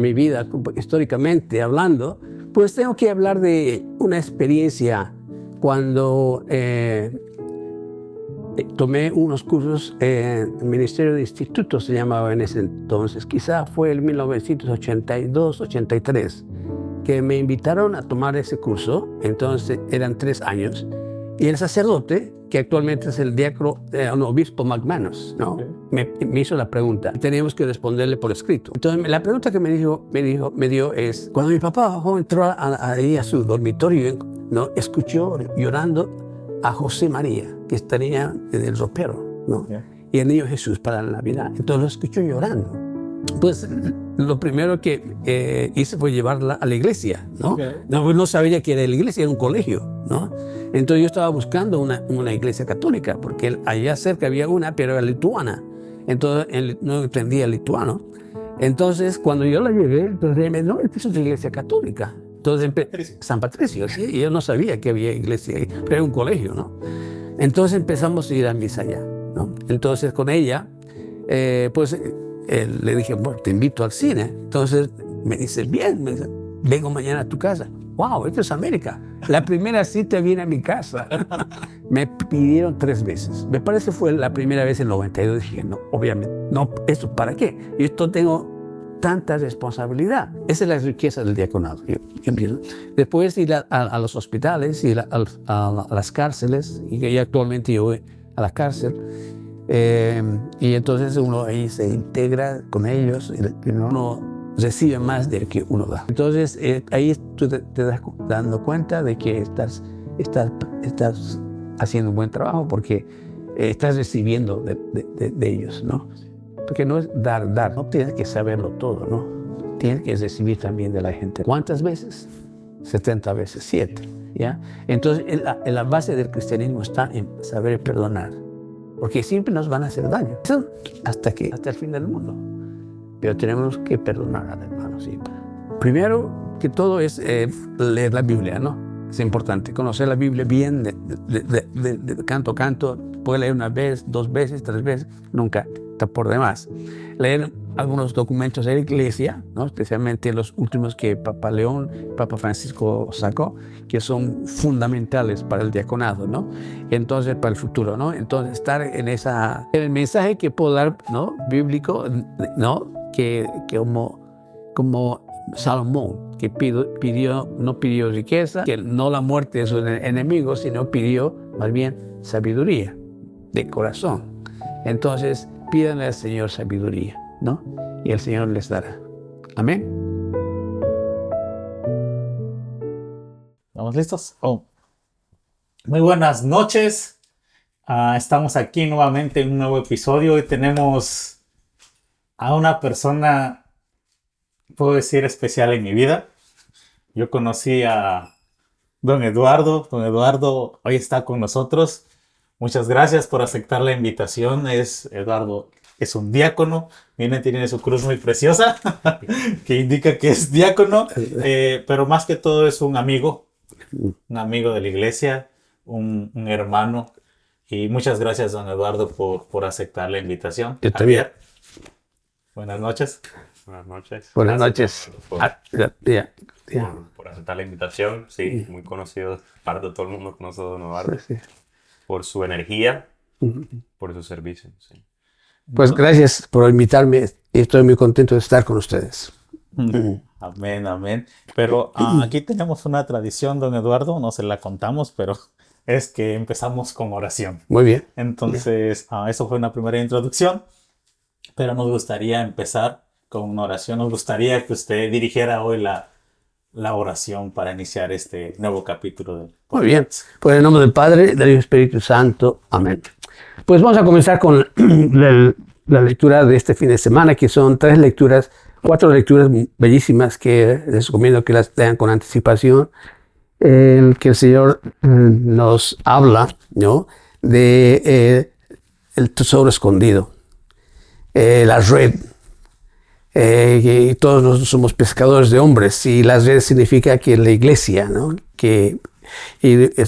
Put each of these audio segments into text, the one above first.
mi vida históricamente hablando, pues tengo que hablar de una experiencia cuando tomé unos cursos en el Ministerio de Institutos, se llamaba en ese entonces, quizá fue en 1982-83, que me invitaron a tomar ese curso. Entonces eran 3 años, y el sacerdote, que actualmente es el diácono, un obispo McManus, ¿no? Okay. Me hizo la pregunta, y teníamos que responderle por escrito. Entonces la pregunta que me dio es, cuando mi papá entró ahí a su dormitorio, ¿no?, escuchó llorando a José María, que estaría en el ropero, ¿no? Yeah. Y el niño Jesús para la Navidad. Entonces lo escuchó llorando. Pues lo primero que hice fue llevarla a la iglesia, ¿no? Okay. No sabía que era la iglesia, era un colegio, ¿no? Entonces yo estaba buscando una iglesia católica, porque allá cerca había una, pero era lituana. Entonces él no entendía el lituano. Entonces cuando yo la llevé, entonces ella me dijo, no, es una iglesia católica. Entonces, San Patricio, ¿sí? Y yo no sabía que había iglesia ahí, pero era un colegio, ¿no? Entonces empezamos a ir a misa allá, ¿no? Entonces con ella, le dije, bueno, te invito al cine. Entonces me dice, bien, me dice, vengo mañana a tu casa. Wow, esto es América. La primera cita viene a mi casa. Me pidieron 3 veces. Me parece que fue la primera vez en el 92. Dije, no, obviamente, no, ¿esto para qué? Yo esto tengo tanta responsabilidad. Esa es la riqueza del diaconado. Después ir a los hospitales, ir a las cárceles, y que actualmente yo voy a la cárcel, y entonces uno ahí se integra con ellos, y uno recibe más de lo que uno da. Entonces ahí tú te das dando cuenta de que estás haciendo un buen trabajo, porque estás recibiendo de ellos, ¿no? Porque no es dar, no tienes que saberlo todo, ¿no? Tienes que recibir también de la gente. ¿Cuántas veces? 70 veces 7, ¿ya? Entonces, en la base del cristianismo está en saber perdonar, porque siempre nos van a hacer daño, hasta el fin del mundo. Pero tenemos que perdonar al hermano siempre. Primero que todo es leer la Biblia, ¿no? Es importante conocer la Biblia bien, de canto a canto. Puede leer 1 vez, 2 veces, 3 veces, nunca está por demás. Leer algunos documentos de la iglesia, ¿no? Especialmente los últimos que Papa León, Papa Francisco sacó, que son fundamentales para el diaconado, ¿no? Entonces, para el futuro, ¿no? Entonces, estar en el mensaje que puedo dar, ¿no?, bíblico, ¿no?, que como Salomón, que no pidió riqueza, que no la muerte de sus enemigos, sino pidió más bien sabiduría de corazón. Entonces, pídanle al Señor sabiduría, ¿no? Y el Señor les dará. Amén. ¿Estamos listos? Oh. Muy buenas noches. Estamos aquí nuevamente en un nuevo episodio. Hoy tenemos a una persona, puedo decir, especial en mi vida. Yo conocí a don Eduardo. Don Eduardo hoy está con nosotros. Muchas gracias por aceptar la invitación. Eduardo es un diácono. Miren, tiene su cruz muy preciosa que indica que es diácono, pero más que todo es un amigo de la iglesia, un hermano. Y muchas gracias, don Eduardo, por aceptar la invitación. Javier, buenas noches. Buenas noches. Buenas noches. Por aceptar la invitación. Sí, muy conocido. Parte de todo el mundo conoce a don Eduardo. Sí. Por su energía, por su servicio. Sí. Pues gracias por invitarme. Estoy muy contento de estar con ustedes. Amén, amén. Pero aquí tenemos una tradición, don Eduardo, no se la contamos, pero es que empezamos con oración. Muy bien. Entonces, eso fue una primera introducción, pero nos gustaría empezar con una oración. Nos gustaría que usted dirigiera hoy la oración para iniciar este nuevo capítulo del podcast. Muy bien. Pues en el nombre del Padre, del Espíritu Santo. Amén. Pues vamos a comenzar con la lectura de este fin de semana, que son 4 lecturas bellísimas que les recomiendo que las lean con anticipación, en que el Señor nos habla, ¿no?, de el tesoro escondido, la red. Y todos nosotros somos pescadores de hombres, y la red significa que la iglesia, ¿no?,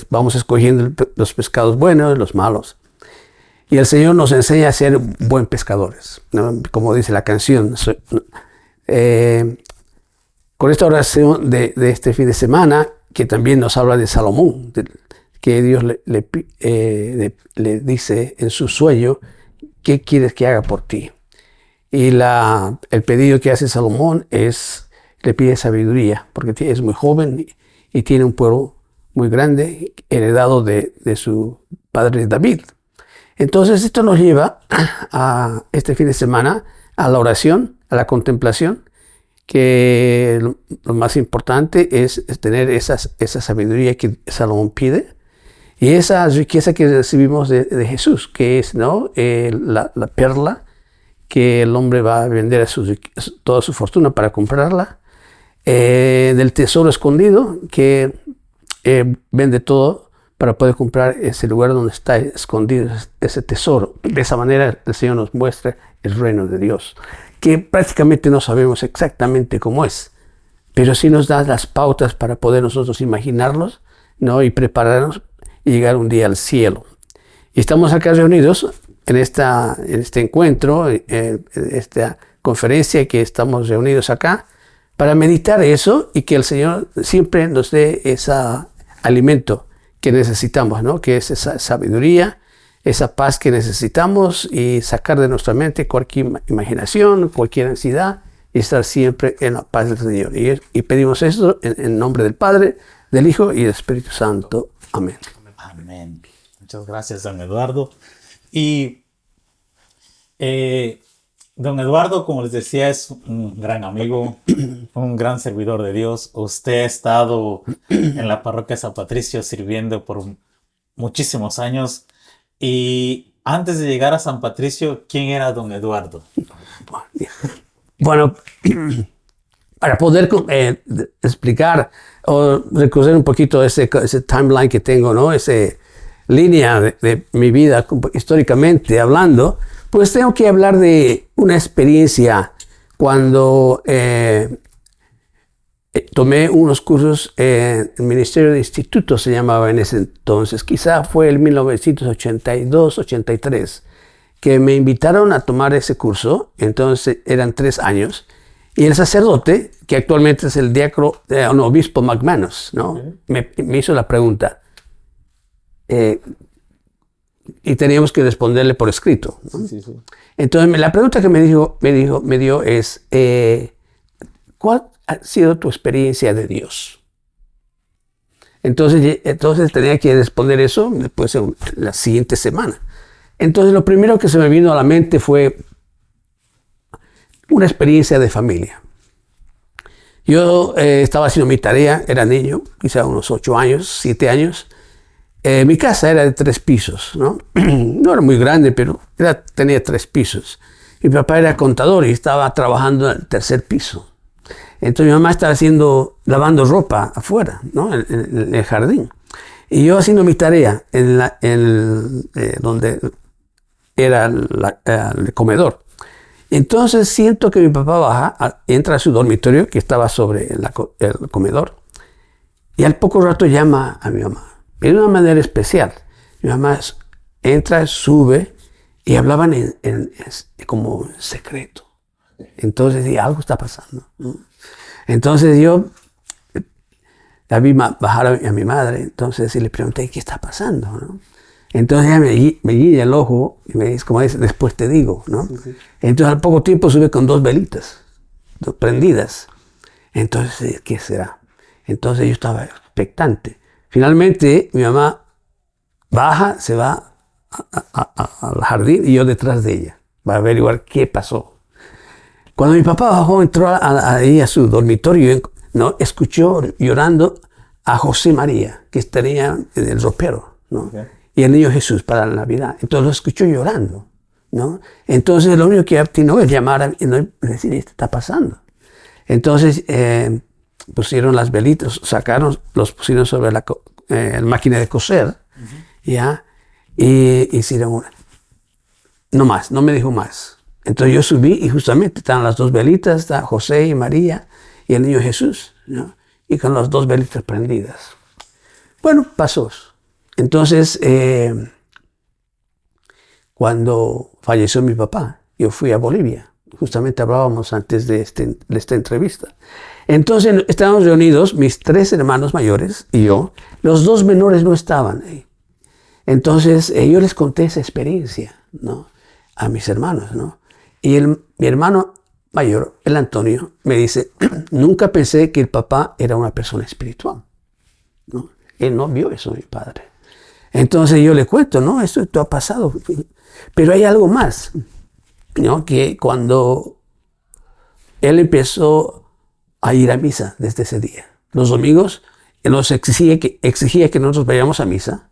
vamos escogiendo los pescados buenos y los malos. Y el Señor nos enseña a ser buen pescadores, ¿no? Como dice la canción, con esta oración de este fin de semana, que también nos habla de Salomón, que Dios le dice en su sueño, ¿qué quieres que haga por ti? Y el pedido que hace Salomón le pide sabiduría, porque es muy joven y tiene un pueblo muy grande, heredado de su padre David. Entonces esto nos lleva a este fin de semana a la oración, a la contemplación, que lo más importante es tener esa sabiduría que Salomón pide y esa riqueza que recibimos de Jesús, que es, ¿no?, la perla que el hombre va a vender toda su fortuna para comprarla, del tesoro escondido que vende todo para poder comprar ese lugar donde está escondido ese tesoro. De esa manera el Señor nos muestra el reino de Dios, que prácticamente no sabemos exactamente cómo es, pero sí nos da las pautas para poder nosotros imaginarlos, ¿no?, y prepararnos y llegar un día al cielo. Y estamos acá reunidos en este encuentro, en esta conferencia que estamos reunidos acá, para meditar eso y que el Señor siempre nos dé ese alimento que necesitamos, ¿no?, que es esa sabiduría, esa paz que necesitamos y sacar de nuestra mente cualquier imaginación, cualquier ansiedad y estar siempre en la paz del Señor. Y pedimos esto en nombre del Padre, del Hijo y del Espíritu Santo. Amén. Amén. Muchas gracias, don Eduardo. Y don Eduardo, como les decía, es un gran amigo, un gran servidor de Dios. Usted ha estado en la parroquia San Patricio sirviendo por muchísimos años. Y antes de llegar a San Patricio, ¿quién era don Eduardo? Bueno, para poder explicar o recoger un poquito ese timeline que tengo, ¿no?, esa línea de mi vida históricamente hablando, pues tengo que hablar de una experiencia cuando tomé unos cursos en el Ministerio de Institutos, se llamaba en ese entonces, quizá fue el 1982-83, que me invitaron a tomar ese curso. Entonces eran 3 años, y el sacerdote, que actualmente es el diácono, obispo McManus, ¿no?, me hizo la pregunta, y teníamos que responderle por escrito, ¿no? Sí. Entonces la pregunta que me dio es, ¿cuál ha sido tu experiencia de Dios? Entonces tenía que responder eso después la siguiente semana. Entonces lo primero que se me vino a la mente fue una experiencia de familia. Yo estaba haciendo mi tarea, era niño, quizá unos 8 años, 7 años. Mi casa era de 3 pisos, ¿no? No era muy grande, pero tenía 3 pisos. Mi papá era contador y estaba trabajando en el 3er piso. Entonces mi mamá estaba lavando ropa afuera, ¿no?, en el jardín. Y yo haciendo mi tarea donde era el comedor. Entonces siento que mi papá baja, entra a su dormitorio que estaba sobre el comedor, y al poco rato llama a mi mamá. De una manera especial. Mi mamá entra, sube y hablaban como en secreto. Entonces dije, algo está pasando, ¿no? Entonces yo la vi bajar a mi madre, entonces le pregunté, ¿qué está pasando, ¿no? Entonces ella me guiña el ojo y me dice, como dice, después te digo, ¿no? Sí. Entonces al poco tiempo sube con 2 velitas prendidas. Entonces, ¿qué será? Entonces yo estaba expectante. Finalmente mi mamá baja, se va al jardín y yo detrás de ella para averiguar qué pasó. Cuando mi papá bajó, entró ahí a su dormitorio, ¿no?, escuchó llorando a José María, que estaría en el ropero, ¿no? Okay. Y el niño Jesús para la Navidad. Entonces lo escuchó llorando, ¿no? Entonces lo único que atinó es llamar y decir, ¿qué está pasando? Entonces pusieron las velitas, los pusieron sobre la máquina de coser, ¿ya? Y hicieron una. No más, no me dijo más. Entonces yo subí y justamente estaban las 2 velitas, está José y María y el niño Jesús, ¿no?, y con las 2 velitas prendidas. Bueno, pasó. Entonces, cuando falleció mi papá, yo fui a Bolivia. Justamente hablábamos antes de esta entrevista. Entonces estábamos reunidos, mis 3 hermanos mayores y yo. Los 2 menores no estaban ahí. Entonces yo les conté esa experiencia, ¿no?, a mis hermanos, ¿no? Y mi hermano mayor, el Antonio, me dice, nunca pensé que el papá era una persona espiritual, ¿no? Él no vio eso, mi padre. Entonces yo le cuento, ¿no? Esto ha pasado. Pero hay algo más, ¿no? Que cuando él empezó a ir a misa desde ese día, los domingos, nos exigía que nosotros vayamos a misa.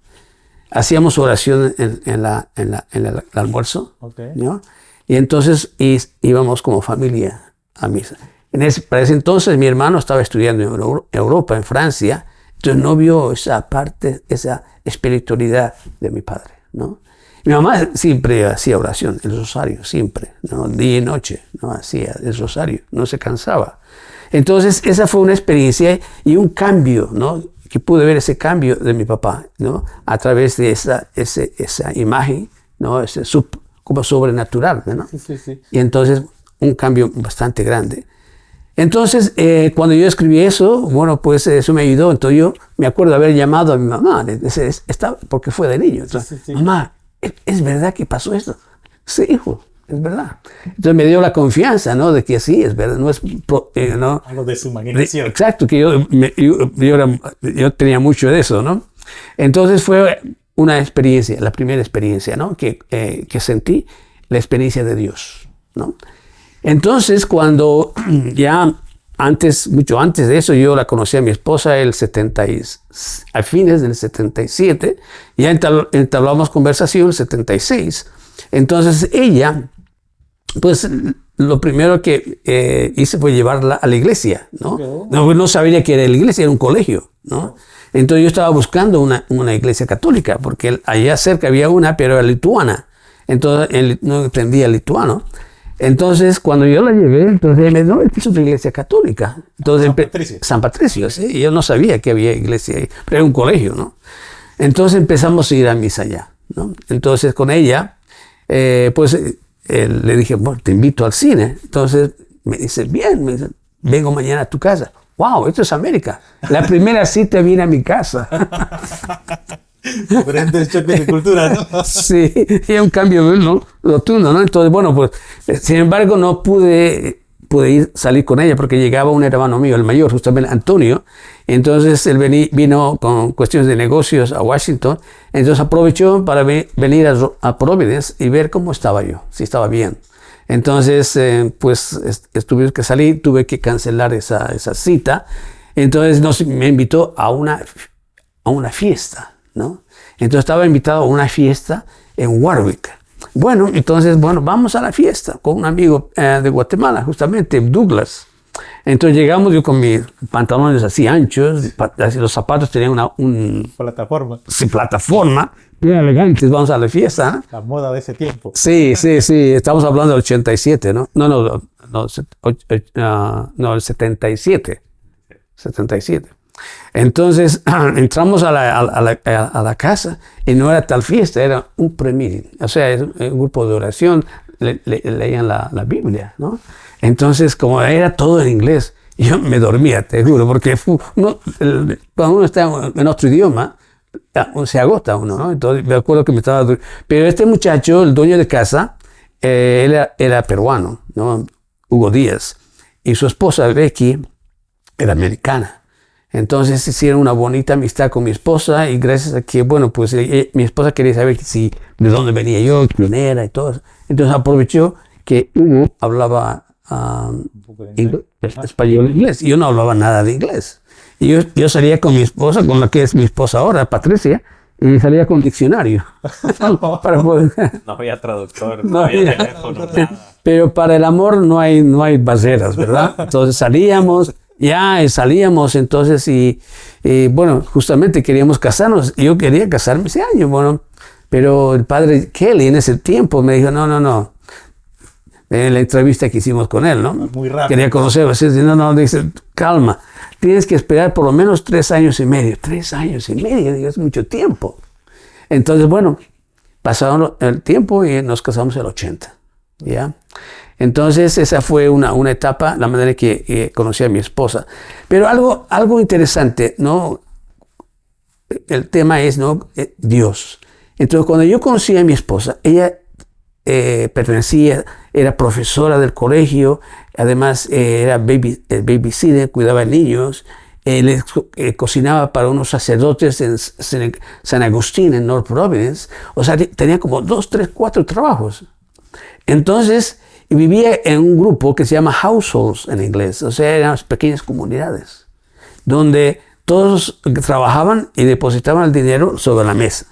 Hacíamos oración en el almuerzo, Okay. ¿no? Y entonces íbamos como familia a misa. Para ese entonces mi hermano estaba estudiando en Europa, en Francia, entonces no vio esa parte, esa espiritualidad de mi padre, ¿no? Mi mamá siempre hacía oración, el rosario, siempre, ¿no? Día y noche, ¿no? Hacía el rosario, no se cansaba. Entonces esa fue una experiencia y un cambio, ¿no?, que pude ver ese cambio de mi papá, ¿no?, a través de esa imagen, ¿no?, como sobrenatural, ¿no? Sí. Y entonces un cambio bastante grande. Entonces, cuando yo escribí eso, bueno, pues eso me ayudó. Entonces yo me acuerdo de haber llamado a mi mamá, porque fue de niño. Entonces, Sí. mamá, ¿es verdad que pasó esto? Sí, hijo, es verdad. Entonces me dio la confianza, ¿no?, de que sí, es verdad, no es... ¿no? Algo de su imaginación. Exacto, que yo tenía mucho de eso, ¿no? Entonces fue una experiencia, la primera experiencia, ¿no?, que sentí, la experiencia de Dios, ¿no? Entonces, cuando ya mucho antes de eso, yo la conocí a mi esposa a fines del 77, ya entablamos conversación en el 76. Entonces ella, pues lo primero que hice fue llevarla a la iglesia, ¿no? Okay. No sabía que era la iglesia, era un colegio, ¿no? Entonces yo estaba buscando una iglesia católica, porque allá cerca había una, pero era lituana. Entonces él no entendía lituano. Entonces, cuando yo la llevé, entonces ella me dijo, no, esta es una iglesia católica. Entonces, San Patricio, sí. Y yo no sabía que había iglesia ahí, pero era un colegio, ¿no? Entonces empezamos a ir a misa allá, ¿no? Entonces con ella, le dije, bueno, te invito al cine. Entonces me dice, bien, me dice, vengo mañana a tu casa. Wow, esto es América. La primera cita viene a mi casa. Diferentes choques de cultura, ¿no? Sí, y un cambio, ¿no?, rotundo, ¿no? Entonces, bueno, pues, sin embargo, no pude salir con ella porque llegaba un hermano mío, el mayor, justamente Antonio. Entonces, él vino con cuestiones de negocios a Washington. Entonces, aprovechó para venir a Providence y ver cómo estaba yo, si estaba bien. Entonces, pues, tuvimos que salir, tuve que cancelar esa cita. Entonces, me invitó a una fiesta, ¿no? Entonces estaba invitado a una fiesta en Warwick. Bueno, entonces, vamos a la fiesta con un amigo de Guatemala, justamente, Douglas. Entonces llegamos yo con mis pantalones así anchos, los zapatos tenían una plataforma. Sí, plataforma, bien elegantes, vamos a la fiesta, ¿no? La moda de ese tiempo. Sí, estamos hablando del 87, ¿no? No, el 77. 77. Entonces entramos a la casa y no era tal fiesta, era un pre-meeting, o sea, es un grupo de oración, leían la Biblia, ¿no? Entonces, como era todo en inglés, yo me dormía, te juro, porque cuando uno está en otro idioma, se agota uno, ¿no? Entonces me acuerdo que me estaba durmiendo. Pero este muchacho, el dueño de casa, era peruano, ¿no?, Hugo Díaz, y su esposa Becky era americana. Entonces hicieron una bonita amistad con mi esposa y gracias a que, bueno, pues mi esposa quería saber de dónde venía yo, quién era y todo eso. Entonces aprovechó que Hugo hablaba español e inglés y yo no hablaba nada de inglés. Y yo salía con mi esposa, con la que es mi esposa ahora, Patricia, y salía con diccionario. Para poder... No había traductor, no había teléfono, nada. Pero para el amor no hay barreras, ¿verdad? Entonces salíamos, entonces y bueno, justamente queríamos casarnos. Yo quería casarme ese año, bueno, pero el padre Kelly en ese tiempo me dijo, no. En la entrevista que hicimos con él, ¿no? Muy rápido. Quería conocerlo. No, dice, calma, tienes que esperar por lo menos 3 años y medio. 3 años y medio, digo, es mucho tiempo. Entonces, bueno, pasaron el tiempo y nos casamos en el 80, ¿ya? Entonces esa fue una etapa, la manera que conocí a mi esposa. Pero algo interesante, ¿no? El tema es, ¿no? Dios. Entonces cuando yo conocí a mi esposa, ella era profesora del colegio, además era babysitter, cuidaba de niños, cocinaba para unos sacerdotes en San Agustín, en North Providence. O sea, tenía como 2, 3, 4 trabajos. Entonces, vivía en un grupo que se llama households en inglés, o sea, eran pequeñas comunidades, donde todos trabajaban y depositaban el dinero sobre la mesa,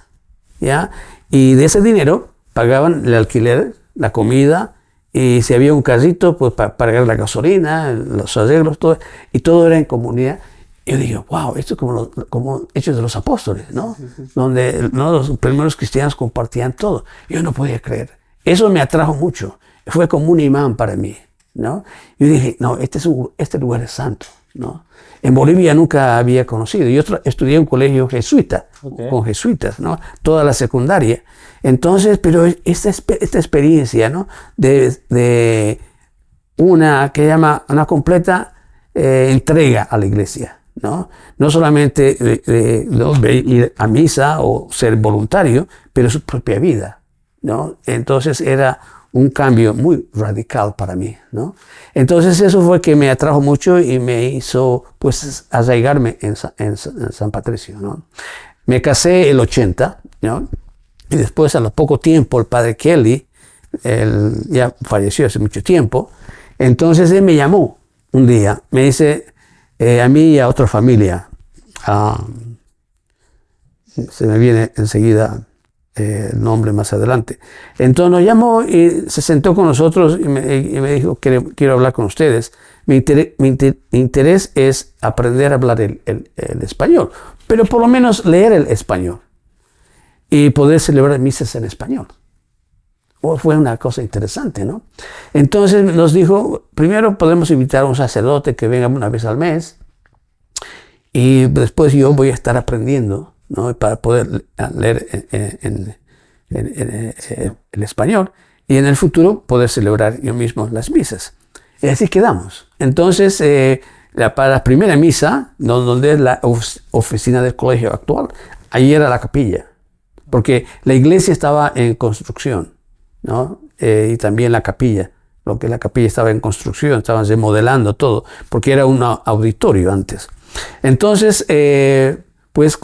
¿ya? Y de ese dinero pagaban el alquiler, la comida, y si había un carrito, pues para pagar la gasolina, los arreglos, todo, y todo era en comunidad. Yo digo, wow, esto es como Hechos de los Apóstoles, ¿no? Donde los primeros cristianos compartían todo. Yo no podía creer. Eso me atrajo mucho. Fue como un imán para mí, ¿no? Yo dije, no, este lugar es santo, ¿no? En Bolivia nunca había conocido. Yo estudié en un colegio jesuita, con jesuitas, ¿no? Toda la secundaria. Entonces, pero esta experiencia, ¿no? De una que llama una completa entrega a la iglesia, ¿no? No solamente ir a misa o ser voluntario, pero su propia vida, ¿no? Entonces era un cambio muy radical para mí, ¿no? Entonces eso fue que me atrajo mucho y me hizo, pues, arraigarme en San Patricio, ¿no? Me casé el 80, ¿no? Y después, a lo poco tiempo, el padre Kelly, él ya falleció hace mucho tiempo, entonces él me llamó un día, me dice, a mí y a otra familia, se me viene enseguida el nombre más adelante. Entonces nos llamó y se sentó con nosotros y me dijo, quiero hablar con ustedes. Mi interés es aprender a hablar el español, pero por lo menos leer el español y poder celebrar misas en español. Fue una cosa interesante, ¿no? Entonces nos dijo, primero podemos invitar a un sacerdote que venga una vez al mes y después yo voy a estar aprendiendo, ¿no? Para poder leer el español y en el futuro poder celebrar yo mismo las misas. Y así quedamos. Entonces, para la primera misa, donde es la oficina del colegio actual, ahí era la capilla, porque la iglesia estaba en construcción, ¿no? Y también la capilla, lo que la capilla estaba en construcción, estaban remodelando todo, porque era un auditorio antes. Entonces, pues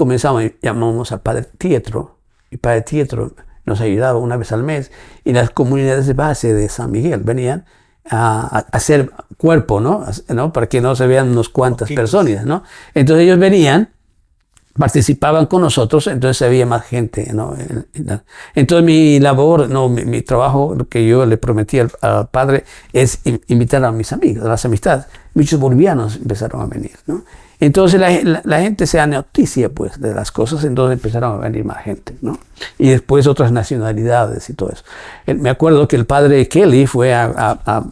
llamamos al padre Pietro, y padre Pietro nos ayudaba una vez al mes, y las comunidades de base de San Miguel venían a hacer cuerpo, ¿no? Para que no se vean unas cuantas personas, ¿no? Entonces ellos venían, participaban con nosotros, entonces había más gente, ¿no? Entonces mi labor, mi trabajo, lo que yo le prometí al padre es invitar a mis amigos, a las amistades. Muchos bolivianos empezaron a venir, ¿no? Entonces la gente se da noticia, pues, de las cosas, entonces empezaron a venir más gente, ¿no? Y después otras nacionalidades y todo eso. Me acuerdo que el padre Kelly fue a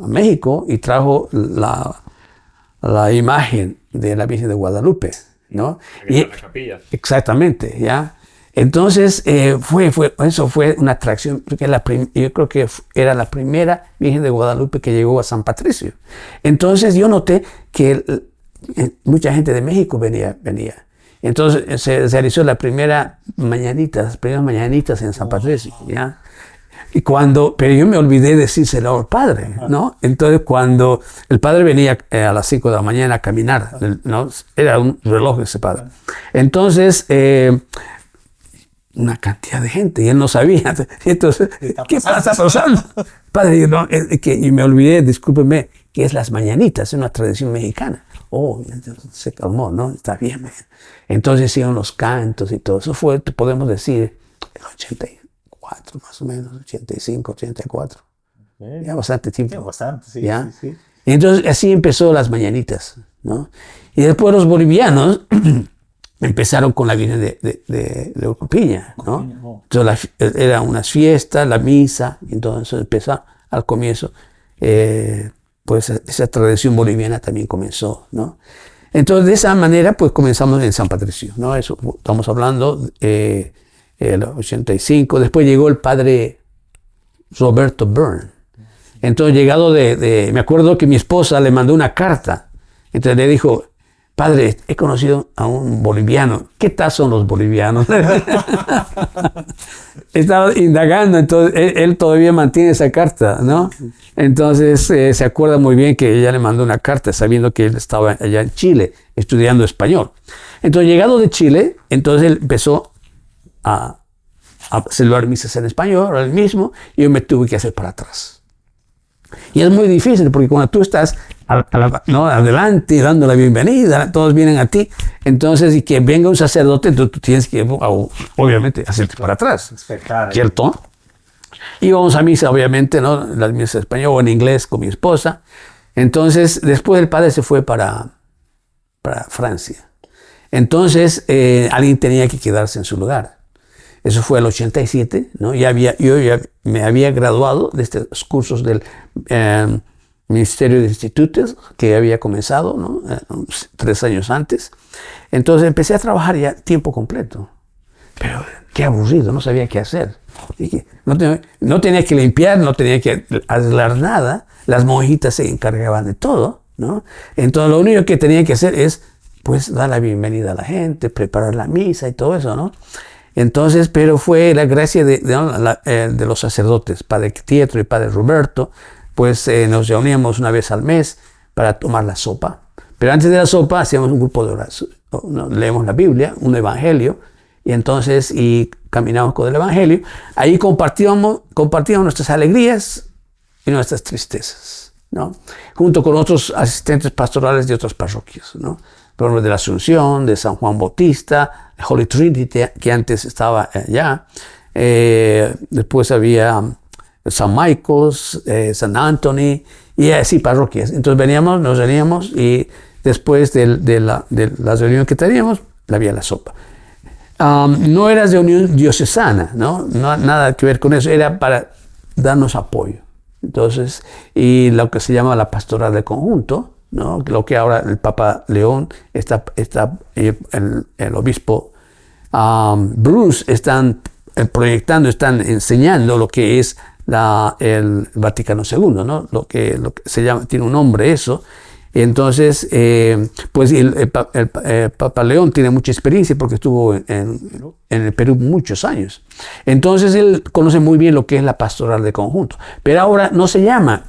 México y trajo la imagen de la Virgen de Guadalupe, ¿no? Y, la capilla. Exactamente, ¿ya? Entonces, eso fue una atracción, porque yo creo que era la primera Virgen de Guadalupe que llegó a San Patricio. Entonces, yo noté que mucha gente de México venía. Entonces, se realizó las primeras mañanitas en San Patricio, ¿ya? Pero yo me olvidé de decírselo al padre, ¿no? Entonces, cuando el padre venía a las 5 de la mañana a caminar, ¿no? Era un reloj ese padre. Entonces, una cantidad de gente, y él no sabía. Entonces, ¿qué pasa pasando? Padre, y me olvidé, discúlpeme, que es las mañanitas, es una tradición mexicana. Se calmó, ¿no? Está bien. Entonces hicieron los cantos y todo. Eso fue, podemos decir, el 84 más o menos, 85, 84. Okay. Ya bastante tiempo. Ya bastante, sí. ¿Ya? Sí. Y entonces así empezó las mañanitas, ¿no? Y después los bolivianos empezaron con la Virgen de Urcupiña, ¿no? Entonces era unas fiestas, la misa, y entonces empezó al comienzo, pues esa tradición boliviana también comenzó, ¿no? Entonces de esa manera pues comenzamos en San Patricio, ¿no? Eso estamos hablando el 85. Después llegó el padre Roberto Byrne, Entonces, llegado me acuerdo que mi esposa le mandó una carta. Entonces le dijo, padre, he conocido a un boliviano. ¿Qué tal son los bolivianos? Estaba indagando, entonces él todavía mantiene esa carta, ¿no? Entonces se acuerda muy bien que ella le mandó una carta sabiendo que él estaba allá en Chile estudiando español. Entonces, llegado de Chile, entonces él empezó a celebrar misas en español, él mismo, y yo me tuve que hacer para atrás. Y es muy difícil porque cuando tú estás adelante dando la bienvenida, todos vienen a ti, entonces y que venga un sacerdote, tú tienes que obviamente hacerte para atrás, ¿cierto? Y vamos a misa, obviamente, ¿no? Las misas en español o en inglés con mi esposa. Entonces, después el padre se fue para Francia. Entonces, alguien tenía que quedarse en su lugar. Eso fue el 87, ¿no? Yo ya me había graduado de estos cursos del Ministerio de Institutos que había comenzado, ¿no? 3 años antes. Entonces empecé a trabajar ya tiempo completo. Pero qué aburrido, no sabía qué hacer. No tenía que limpiar, no tenía que arreglar nada. Las monjitas se encargaban de todo, ¿no? Entonces lo único que tenía que hacer es, pues, dar la bienvenida a la gente, preparar la misa y todo eso, ¿no? Entonces, pero fue la gracia de los sacerdotes, Padre Pietro y Padre Roberto, pues nos reuníamos una vez al mes para tomar la sopa. Pero antes de la sopa hacíamos un grupo de oración, ¿no? Leemos la Biblia, un evangelio, y caminamos con el evangelio. Ahí compartíamos nuestras alegrías y nuestras tristezas, ¿no? Junto con otros asistentes pastorales de otras parroquias, ¿no? Por ejemplo, de la Asunción, de San Juan Bautista, Holy Trinity, que antes estaba allá. Después había San Michael's, San Anthony, y así parroquias. Entonces nos reuníamos y después de las reuniones que teníamos, había la sopa. No era reunión diocesana, ¿no? Nada que ver con eso, era para darnos apoyo. Entonces, y lo que se llama la pastoral de conjunto, ¿no? Lo que ahora el Papa León el obispo Bruce están proyectando, están enseñando lo que es el Vaticano II, ¿no? Lo que se llama, tiene un nombre eso. Entonces, pues el Papa León tiene mucha experiencia porque estuvo en el Perú muchos años. Entonces, él conoce muy bien lo que es la pastoral de conjunto. Pero ahora no se llama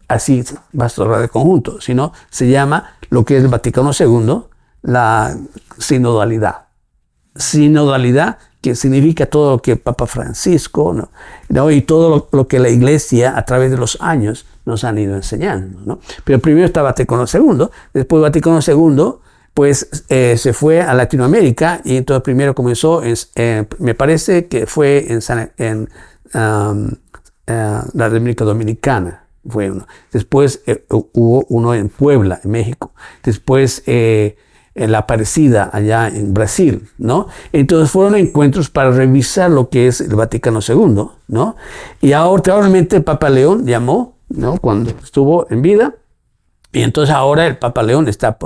así pastoral de conjunto, sino se llama lo que es el Vaticano II, la sinodalidad. Sinodalidad, que significa todo lo que el Papa Francisco, ¿no? Y todo lo que la Iglesia a través de los años nos han ido enseñando, ¿no? Pero primero está Vaticano II, después Vaticano II pues se fue a Latinoamérica y entonces primero comenzó, me parece que fue en la República Dominicana. Fue uno. Después hubo uno en Puebla, en México. Después en la Aparecida, allá en Brasil, ¿no? Entonces fueron encuentros para revisar lo que es el Vaticano II, ¿no? Y ahora, realmente el Papa León llamó, ¿no? Cuando estuvo en vida. Y entonces ahora el Papa León está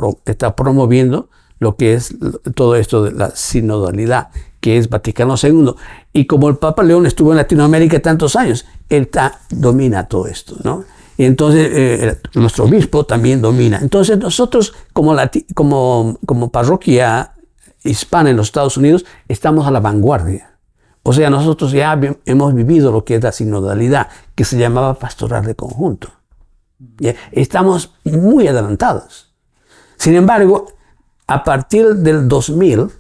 promoviendo lo que es todo esto de la sinodalidad, que es Vaticano II. Y como el Papa León estuvo en Latinoamérica tantos años, él domina todo esto, ¿no? Y entonces nuestro obispo también domina. Entonces nosotros como parroquia hispana en los Estados Unidos estamos a la vanguardia. O sea, nosotros ya hemos vivido lo que es la sinodalidad, que se llamaba pastoral de conjunto. ¿Ya? Estamos muy adelantados. Sin embargo, a partir del 2000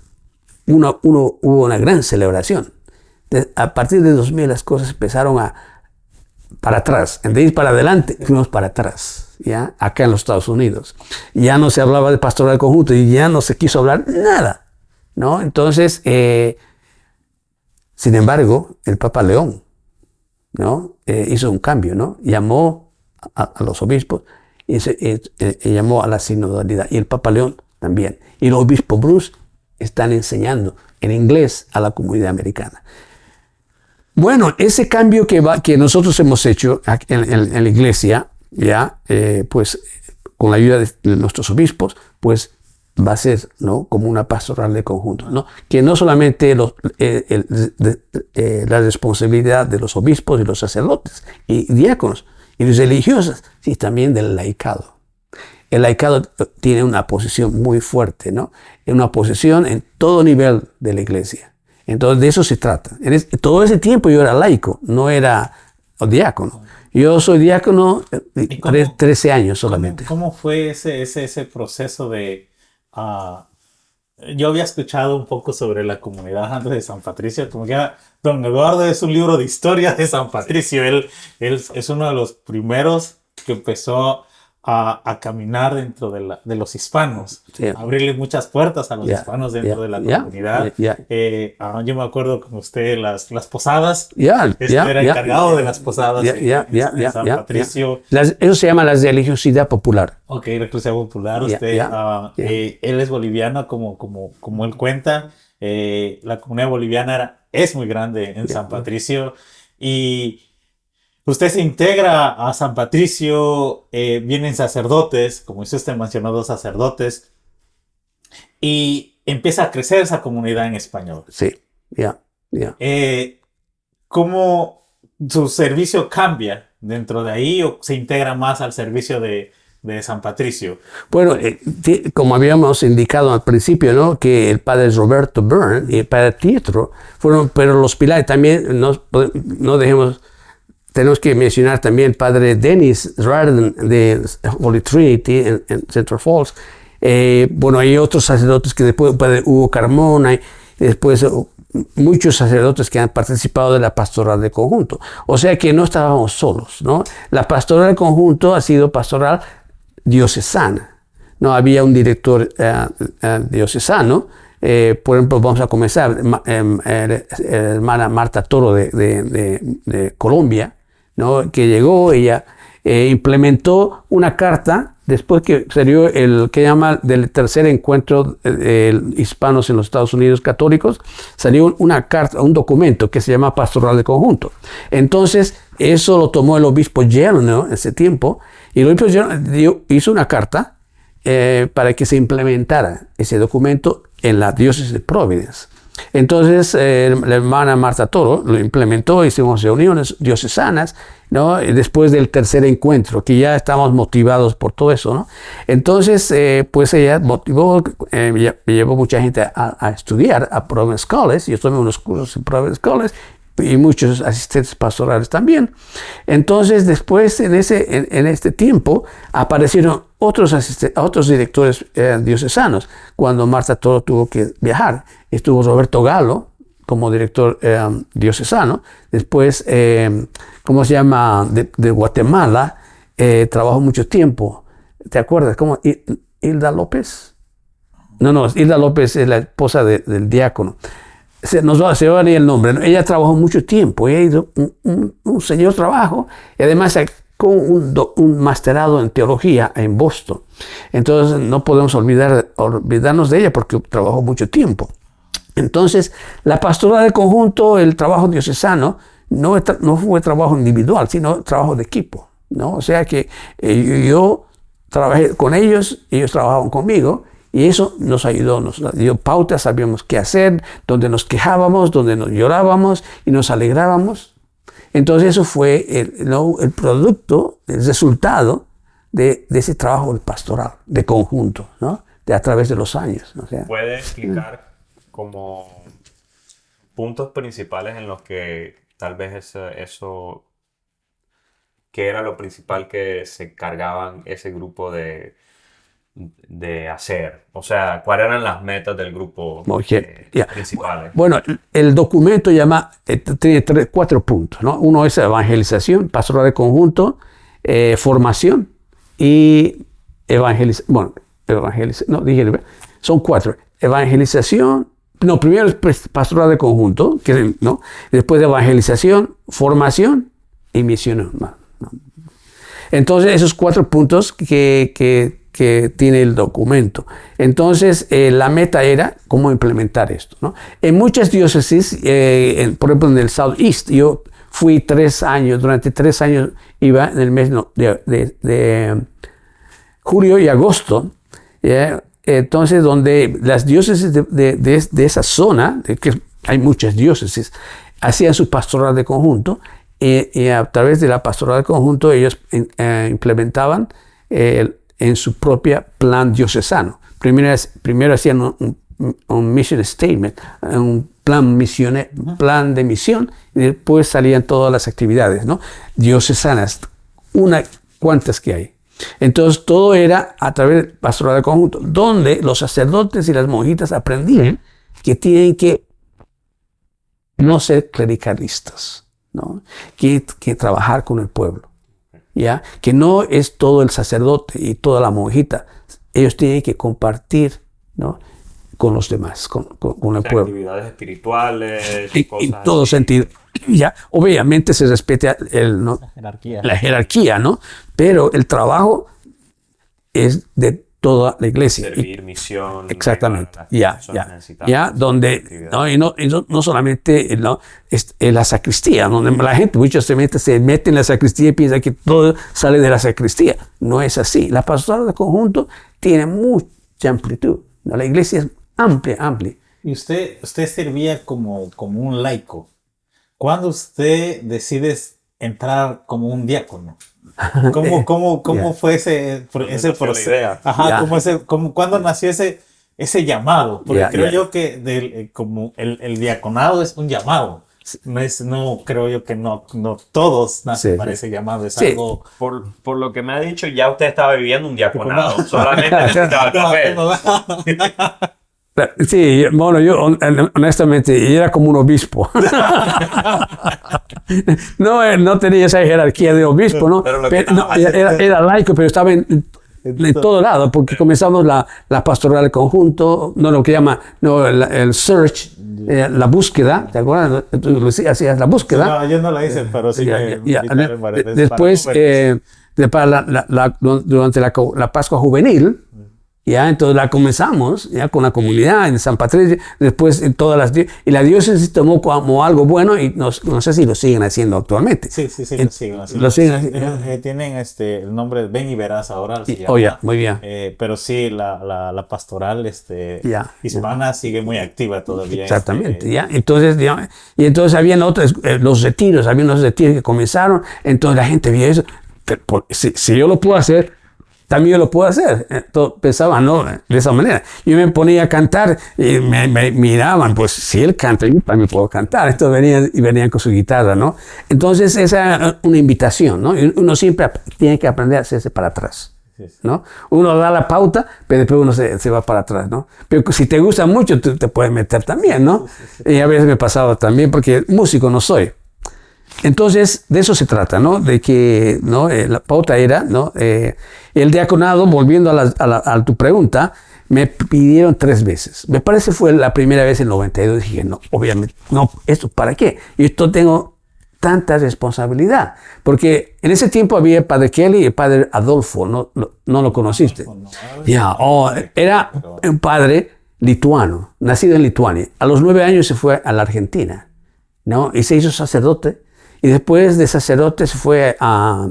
hubo una gran celebración. A partir del 2000 las cosas empezaron para atrás. En vez de ir para adelante, fuimos para atrás, ¿ya? Acá en los Estados Unidos. Ya no se hablaba de pastoral de conjunto y ya no se quiso hablar nada, ¿no? Entonces, sin embargo, el Papa León, ¿no? Hizo un cambio, ¿no? Llamó a los obispos y llamó a la sinodalidad. Y el Papa León también. Y el obispo Bruce están enseñando en inglés a la comunidad americana. Bueno, ese cambio que nosotros hemos hecho en la iglesia, ya, pues con la ayuda de nuestros obispos, pues va a ser, ¿no? Como una pastoral de conjunto, ¿no? Que no solamente la responsabilidad de los obispos y los sacerdotes y diáconos, Y los religiosos, sí, también del laicado. El laicado tiene una posición muy fuerte, ¿no? Una posición en todo nivel de la iglesia. Entonces, de eso se trata. Todo ese tiempo yo era laico, no era diácono. Yo soy diácono 13 años solamente. ¿Cómo fue ese proceso de... yo había escuchado un poco sobre la comunidad antes de San Patricio, como que Don Eduardo es un libro de historia de San Patricio. Él es uno de los primeros que empezó a caminar dentro de los hispanos, Sí. abrirle muchas puertas a los hispanos dentro de la comunidad. Yo me acuerdo con usted las posadas. Era encargado de las posadas en San Patricio. Eso se llama la religiosidad popular. Ok, religiosidad popular. Usted, él es boliviano, como él cuenta. La comunidad boliviana es muy grande en San Patricio. Y usted se integra a San Patricio, vienen sacerdotes, como usted mencionó, 2 sacerdotes, y empieza a crecer esa comunidad en español. Sí, ¿Cómo su servicio cambia dentro de ahí o se integra más al servicio de San Patricio? Bueno, como habíamos indicado al principio, ¿no? Que el padre Roberto Byrne y el padre Pietro fueron, pero los pilares también, no dejemos... Tenemos que mencionar también el padre Dennis Radden de Holy Trinity en Central Falls. Hay otros sacerdotes que después, el padre Hugo Carmona, y después muchos sacerdotes que han participado de la pastoral de conjunto. O sea que no estábamos solos, ¿no? La pastoral de conjunto ha sido pastoral diocesana. No había un director diocesano. Por ejemplo, vamos a comenzar, hermana Marta Toro de Colombia, ¿no? Que llegó, ella implementó una carta, después que salió el que llama del tercer encuentro hispanos en los Estados Unidos católicos, salió una carta, un documento que se llama Pastoral de Conjunto. Entonces, eso lo tomó el obispo Yerno en ese tiempo, y el obispo Yerno hizo una carta para que se implementara ese documento en la diócesis de Providence. Entonces, la hermana Marta Toro lo implementó, hicimos reuniones diocesanas, ¿no? Después del tercer encuentro, que ya estábamos motivados por todo eso, ¿no? Entonces, pues ella motivó, llevó mucha gente a estudiar a Providence College. Yo tomé unos cursos en Providence College y muchos asistentes pastorales también. Entonces, después, en este tiempo, aparecieron otros directores diocesanos. Cuando Marta Toro tuvo que viajar, estuvo Roberto Galo como director diocesano. Después, ¿cómo se llama? De Guatemala, trabajó mucho tiempo. ¿Te acuerdas? ¿Cómo? ¿Hilda López? No, Hilda López es la esposa del diácono. Se va a ir el nombre, ¿no? Ella trabajó mucho tiempo, ella hizo un señor trabajo, y además sacó un masterado en teología en Boston. Entonces no podemos olvidarnos de ella porque trabajó mucho tiempo. Entonces, la pastoral de conjunto, el trabajo diocesano, no fue trabajo individual, sino trabajo de equipo, ¿no? O sea que yo trabajé con ellos trabajaban conmigo. Y eso nos ayudó, nos dio pautas, sabíamos qué hacer, donde nos quejábamos, donde nos llorábamos y nos alegrábamos. Entonces eso fue el producto, el resultado de ese trabajo pastoral, de conjunto, ¿no? A través de los años. O sea, ¿puede explicar como puntos principales en los que tal vez eso, que era lo principal que se cargaban ese grupo de hacer? O sea, ¿cuáles eran las metas del grupo principales? Bueno, el documento tiene 4 puntos, ¿no? Uno es evangelización, pastoral de conjunto, formación y evangelización. Son 4. Evangelización, primero es pastoral de conjunto, ¿no? Después de evangelización, formación y misión. Entonces, esos 4 puntos que tiene el documento. Entonces, la meta era cómo implementar esto, ¿no? En muchas diócesis, por ejemplo, en el Southeast, yo fui 3 años, durante 3 años iba en el mes de julio y agosto, entonces donde las diócesis de esa zona, que hay muchas diócesis, hacían su pastoral de conjunto y a través de la pastoral conjunto ellos implementaban en su propio plan diocesano. Primero hacían un mission statement, un plan de misión, y después salían todas las actividades, ¿no? Diocesanas, cuantas que hay. Entonces todo era a través del pastoral de conjunto, donde los sacerdotes y las monjitas aprendían que tienen que no ser clericalistas, ¿no? Que trabajar con el pueblo, ¿ya? Que no es todo el sacerdote y toda la monjita, ellos tienen que compartir, ¿no? Con los demás, con el pueblo. Actividades espirituales, En todo sentido. Ya, obviamente se respeta la jerarquía, ¿no? Pero el trabajo es de toda la iglesia. Servir, misión. Exactamente. Ya, donde, no solamente en la sacristía, donde la gente muchas veces se mete en la sacristía y piensa que todo sale de la sacristía. No es así. La pastoral de conjunto tiene mucha amplitud, ¿no? La iglesia es amplia. Y usted servía como un laico. ¿Cuándo usted decide entrar como un diácono? ¿Cómo fue ese proceso? Ajá, ¿cuándo nació ese llamado? Porque creo yo que como el diaconado es un llamado. No creo yo que no todos nacen para ese llamado. Es algo... Por lo que me ha dicho, ya usted estaba viviendo un diaconado. Solamente necesitaba el papel. Sí, bueno, yo honestamente era como un obispo. No tenía esa jerarquía de obispo, ¿no? Pero era laico, pero estaba en todo lado, porque comenzamos la pastoral de conjunto, lo que llama el search, la búsqueda, ¿te acuerdas? Tú hacías la búsqueda. No, yo no la hice, pero sí después, durante la Pascua Juvenil, entonces la comenzamos con la comunidad en San Patricio, después en todas las y la diócesis tomó como algo bueno y no sé si lo siguen haciendo actualmente. Sí, lo siguen haciendo. Tienen el nombre de Ven y Verás ahora. Muy bien. Pero sí, la pastoral hispana sigue muy activa todavía. Exactamente, Entonces habían otros, los retiros que comenzaron, entonces la gente vio eso. Pero, si yo lo puedo hacer, también yo lo puedo hacer. Entonces, pensaba, de esa manera. Yo me ponía a cantar y me miraban, pues si él canta, yo también puedo cantar. Entonces venían con su guitarra, ¿no? Entonces esa es una invitación, ¿no? Y uno siempre tiene que aprender a hacerse para atrás, ¿no? Uno da la pauta, pero después uno se va para atrás, ¿no? Pero si te gusta mucho, tú te puedes meter también, ¿no? Y a veces me pasaba también, porque músico no soy. Entonces, de eso se trata, ¿no? De que, ¿no? La pauta era, ¿no? El diaconado, volviendo a tu pregunta, me pidieron 3 veces. Me parece fue la primera vez en 92. Dije, no, obviamente, no, ¿esto para qué? Y esto tengo tanta responsabilidad. Porque en ese tiempo había el padre Kelly y el padre Adolfo, ¿no lo conociste? Era un padre lituano, nacido en Lituania. A los 9 años se fue a la Argentina, ¿no? Y se hizo sacerdote. Y después de sacerdote se fue a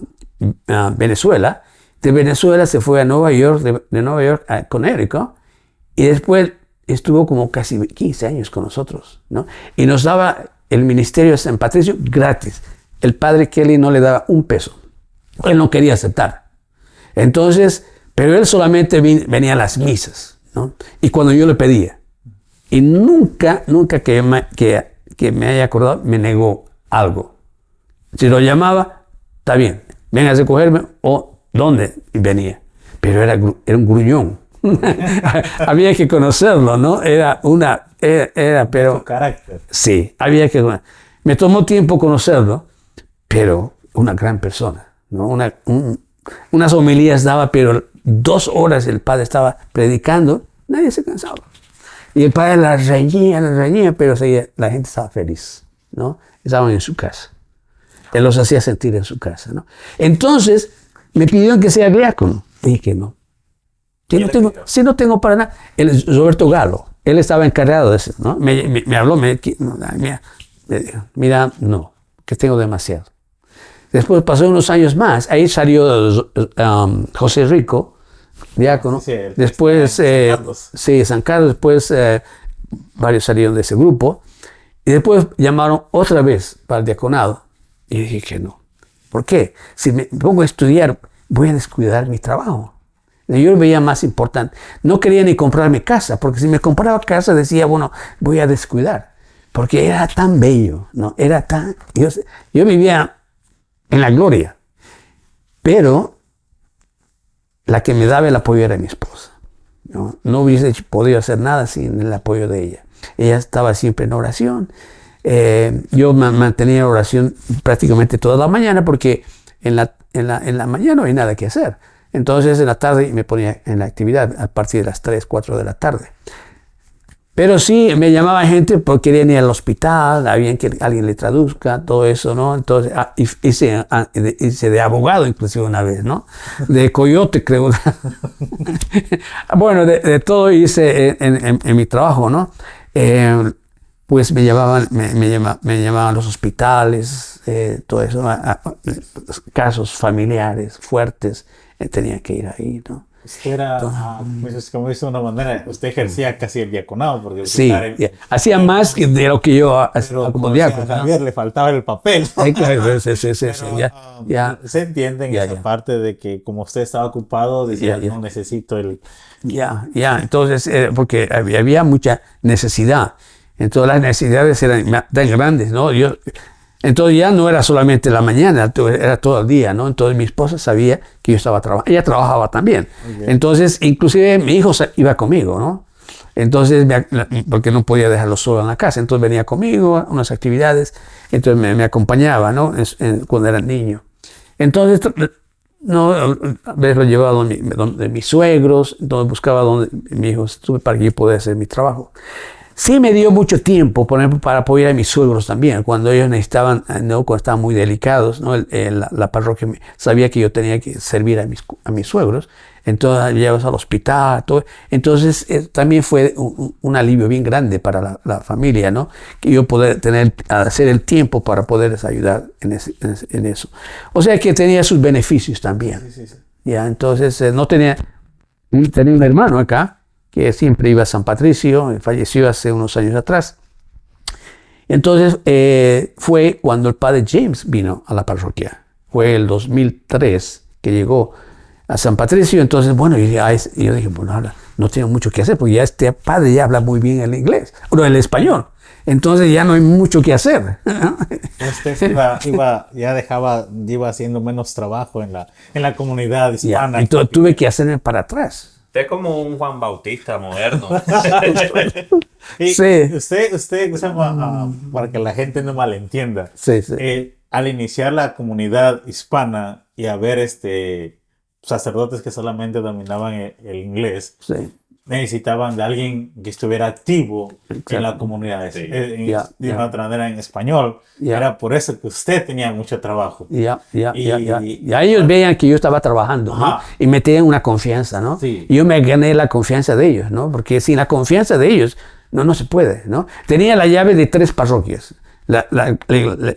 Venezuela. De Venezuela se fue a Nueva York, de Nueva York a Connecticut. Y después estuvo como casi 15 años con nosotros, ¿no? Y nos daba el ministerio de San Patricio gratis. El padre Kelly no le daba un peso. Él no quería aceptar. Entonces, pero él solamente venía a las misas, ¿no? Y cuando yo le pedía. Y nunca que me haya acordado, me negó algo. Si lo llamaba, está bien, venga a recogerme, o ¿dónde? Y venía. Pero era un gruñón. Había que conocerlo, ¿no? Era pero... Su carácter. Sí, había que... Me tomó tiempo conocerlo, pero una gran persona, ¿no? Unas homilías daba, pero 2 horas el padre estaba predicando, nadie se cansaba. Y el padre la reñía, pero la gente estaba feliz, ¿no? Estaban en su casa. Él los hacía sentir en su casa, ¿no? Entonces, me pidieron que sea diácono. Dije que no. No tengo para nada. Roberto Galo, él estaba encargado de eso, ¿no? Me habló, mira, no, que tengo demasiado. Después pasó unos años más, ahí salió José Rico, diácono. Después, San Carlos, después varios salieron de ese grupo. Y después llamaron otra vez para el diaconado. Y dije que no. ¿Por qué? Si me pongo a estudiar, voy a descuidar mi trabajo. Yo lo veía más importante. No quería ni comprarme casa, porque si me compraba casa decía, bueno, voy a descuidar. Porque era tan bello, ¿no? Era tan... Yo vivía en la gloria, pero la que me daba el apoyo era mi esposa. No hubiese podido hacer nada sin el apoyo de ella. Ella estaba siempre en oración. Yo mantenía oración prácticamente toda la mañana porque en la mañana no hay nada que hacer. Entonces en la tarde me ponía en la actividad a partir de las 3, 4 de la tarde. Pero sí, me llamaba gente porque querían ir al hospital, habían que alguien le traduzca, todo eso, ¿no? Entonces hice de abogado inclusive una vez, ¿no? De coyote, creo. Bueno, de todo hice en mi trabajo, ¿no? Pues me llamaban a los hospitales, todo eso, casos familiares fuertes, tenía que ir ahí, ¿no? Usted era, como dice de una manera, usted ejercía casi el diaconado. Porque sí, hacía más de lo que yo hacía como diácono. A Javier le faltaba el papel. Claro, sí, se entiende en esa parte de que como usted estaba ocupado, decía, no necesito el... Entonces, porque había mucha necesidad. Entonces las necesidades eran tan grandes, ¿no? Entonces ya no era solamente la mañana, era todo el día, ¿no? Entonces mi esposa sabía que yo estaba trabajando, ella trabajaba también. Okay. Entonces, inclusive mi hijo iba conmigo, ¿no? Entonces, porque no podía dejarlo solo en la casa, entonces venía conmigo a unas actividades, entonces me acompañaba, ¿no? Cuando era niño. Entonces, no, a veces lo llevaba donde mis suegros, entonces buscaba donde mi hijo estuve para que yo pudiera hacer mi trabajo. Sí me dio mucho tiempo, por ejemplo, para apoyar a mis suegros también, cuando ellos necesitaban, ¿no? Cuando estaban muy delicados, ¿no? La parroquia sabía que yo tenía que servir a mis suegros, entonces llevas al hospital, todo. Entonces también fue un alivio bien grande para la familia, ¿no? Que yo poder hacer el tiempo para poderles ayudar en eso. O sea que tenía sus beneficios también. Sí. Ya, entonces tenía un hermano acá, que siempre iba a San Patricio, falleció hace unos años atrás. Entonces fue cuando el padre James vino a la parroquia. Fue el 2003 que llegó a San Patricio. Entonces, bueno, yo dije, bueno, no tengo mucho que hacer, porque ya este padre ya habla muy bien el inglés, o el español. Entonces ya no hay mucho que hacer. Usted iba haciendo menos trabajo en la comunidad hispana. Entonces tuve que hacerme para atrás. Usted es como un Juan Bautista moderno. Sí. Usted para que la gente no malentienda. Sí. Al iniciar la comunidad hispana y haber sacerdotes que solamente dominaban el inglés, sí, necesitaban de alguien que estuviera activo en la comunidad. Sí. De una otra manera en español. Era por eso que usted tenía mucho trabajo. Y ellos veían que yo estaba trabajando, ¿no? Y me tenían una confianza, ¿no? Sí. Y yo me gané la confianza de ellos, ¿no? Porque sin la confianza de ellos no se puede, ¿no? Tenía la llave de 3 parroquias.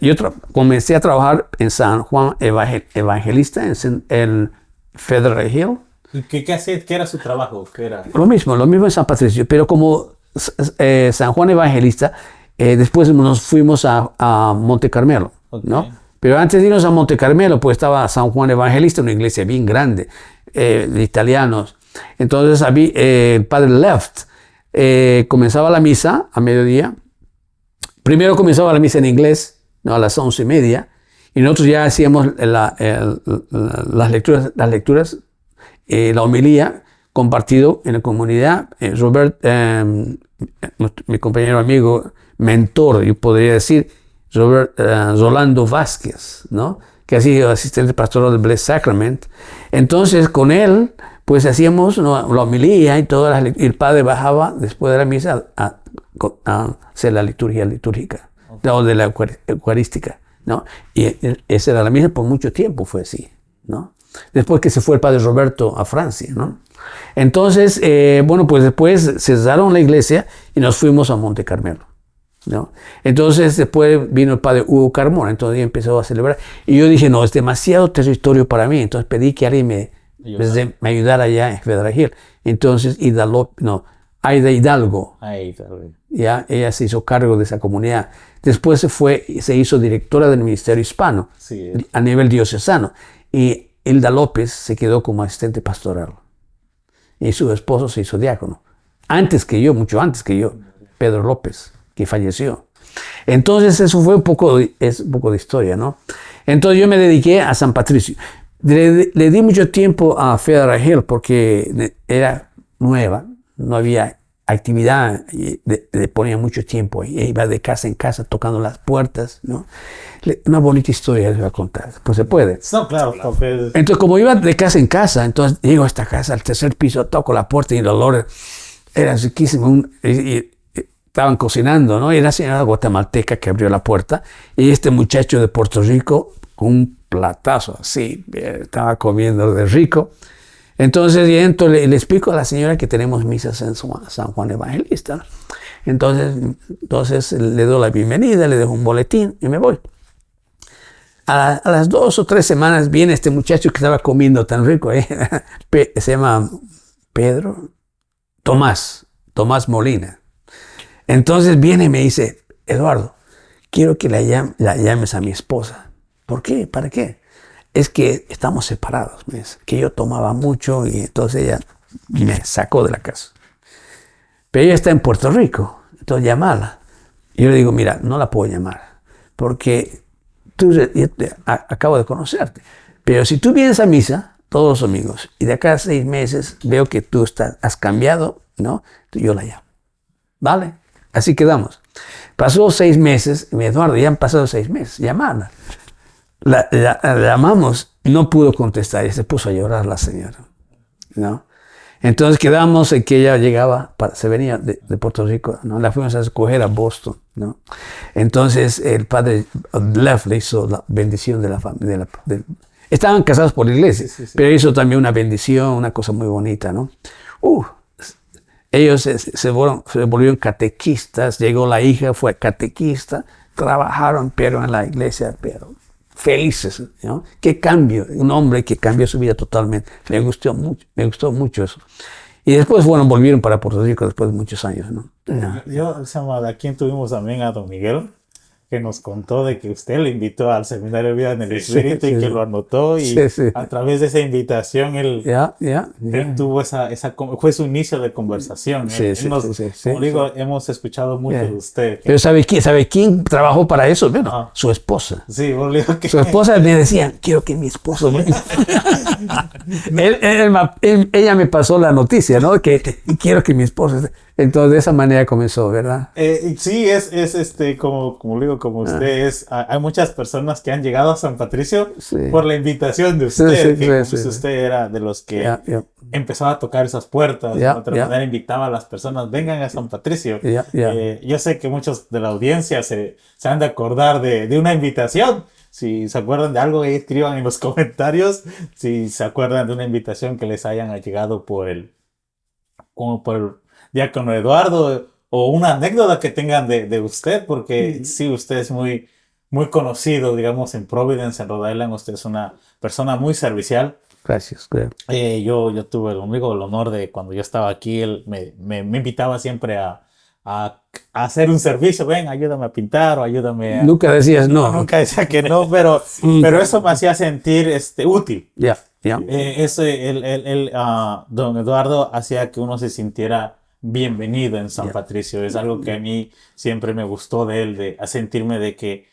Yo comencé a trabajar en San Juan Evangelista, en Federal Hill. ¿Y qué hacía? ¿Qué era su trabajo? ¿Qué era? Lo mismo en San Patricio, pero como San Juan Evangelista, después nos fuimos a Monte Carmelo, okay, ¿no? Pero antes de irnos a Monte Carmelo, pues estaba San Juan Evangelista, una iglesia bien grande, de italianos. Entonces el padre Left comenzaba la misa a mediodía. Primero comenzaba la misa en inglés, ¿no? A las 11:30, y nosotros ya hacíamos las lecturas, la homilía compartido en la comunidad. Mi compañero amigo, mentor, yo podría decir, Rolando Vázquez, ¿no? Que ha sido asistente pastoral del Blessed Sacrament. Entonces, con él, pues hacíamos, ¿no? La homilía y todas y el padre bajaba después de la misa a hacer la liturgia litúrgica, okay, o de la eucarística, ¿no? Y esa era la misa por mucho tiempo, fue así, ¿no? Después que se fue el padre Roberto a Francia, ¿no? Entonces, bueno, pues después cesaron la iglesia y nos fuimos a Monte Carmelo, ¿no? Entonces, después vino el padre Hugo Carmona, entonces empezó a celebrar. Y yo dije, no, es demasiado territorio para mí. Entonces pedí que alguien me ayudara allá en Federal Hill. Entonces, Aida Hidalgo. Ahí está bien. Ya, ella se hizo cargo de esa comunidad. Después se hizo directora del Ministerio Hispano Sí, a nivel diocesano. Y Hilda López se quedó como asistente pastoral. Y su esposo se hizo diácono. Antes que yo, mucho antes que yo, Pedro López, que falleció. Entonces eso fue es un poco de historia, ¿no? Entonces yo me dediqué a San Patricio. Le di mucho tiempo a Federal Hill porque era nueva, no había actividad, le ponía mucho tiempo ahí, iba de casa en casa tocando las puertas, ¿no? Una bonita historia les voy a contar, pues se puede. no, claro, porque Entonces como iba de casa en casa, entonces llego a esta casa, al tercer piso, toco la puerta y el olor era riquísimo, y estaban cocinando, ¿no? Y era la señora guatemalteca que abrió la puerta y este muchacho de Puerto Rico con un platazo así, estaba comiendo de rico. Entonces yo entro, le explico a la señora que tenemos misas en San Juan Evangelista. Entonces le doy la bienvenida, le dejo un boletín y me voy. A las 2 o 3 semanas viene este muchacho que estaba comiendo tan rico, se llama Tomás Molina. Entonces viene y me dice, Eduardo, quiero que la llames a mi esposa. ¿Por qué? ¿Para qué? Es que estamos separados, me dice, que yo tomaba mucho y entonces ella me sacó de la casa. Pero ella está en Puerto Rico, entonces llámala. Y yo le digo, mira, no la puedo llamar, porque acabo de conocerte. Pero si tú vienes a misa todos los domingos y de acá a 6 meses veo que tú has cambiado, ¿no? Yo la llamo. ¿Vale? Así quedamos. Pasó 6 meses, y me dijo, Eduardo, ya han pasado 6 meses, llamarla. La llamamos, no pudo contestar y se puso a llorar la señora, ¿no? Entonces quedamos en que ella llegaba, se venía de Puerto Rico, ¿no? La fuimos a escoger a Boston, ¿no? Entonces el padre Leff le hizo la bendición de la familia. Estaban casados por la iglesia, sí. Pero hizo también una bendición, una cosa muy bonita, ¿no? Ellos se volvieron catequistas, llegó la hija, fue catequista, trabajaron, pero en la iglesia, pero felices, ¿no? Qué cambio, un hombre que cambió su vida totalmente. Me gustó mucho eso. Y después, volvieron para Puerto Rico después de muchos años, ¿no? De aquí tuvimos también a don Miguel, que nos contó de que usted le invitó al Seminario de Vida en el Espíritu y que lo anotó y a través de esa invitación él tuvo fue su inicio de conversación. Como digo, hemos escuchado mucho de usted. Pero ¿sabe quién trabajó para eso? Bueno, su esposa. Sí, su esposa me decía, quiero que mi esposo venga. Ella me pasó la noticia, ¿no? Que quiero que mi esposo... Entonces de esa manera comenzó, ¿verdad? Sí, como digo, como usted es, hay muchas personas que han llegado a San Patricio por la invitación de usted, usted era de los que empezaba a tocar esas puertas, de otra manera invitaba a las personas, vengan a San Patricio. Yo sé que muchos de la audiencia se han de acordar de una invitación. Si se acuerdan de algo, escriban en los comentarios si se acuerdan de una invitación que les hayan llegado por el diácono Eduardo, o una anécdota que tengan de usted, porque sí, usted es muy, muy conocido, digamos, en Providence, en Rhode Island. Usted es una persona muy servicial. Gracias. Yo tuve el honor de, cuando yo estaba aquí, él me invitaba siempre a hacer un servicio. Ven, ayúdame a pintar o ayúdame a... Nunca decías no. Nunca decía que no, pero eso me hacía sentir útil. Don Eduardo hacía que uno se sintiera bienvenido en San Patricio. Es algo que a mí siempre me gustó de él, de sentirme de que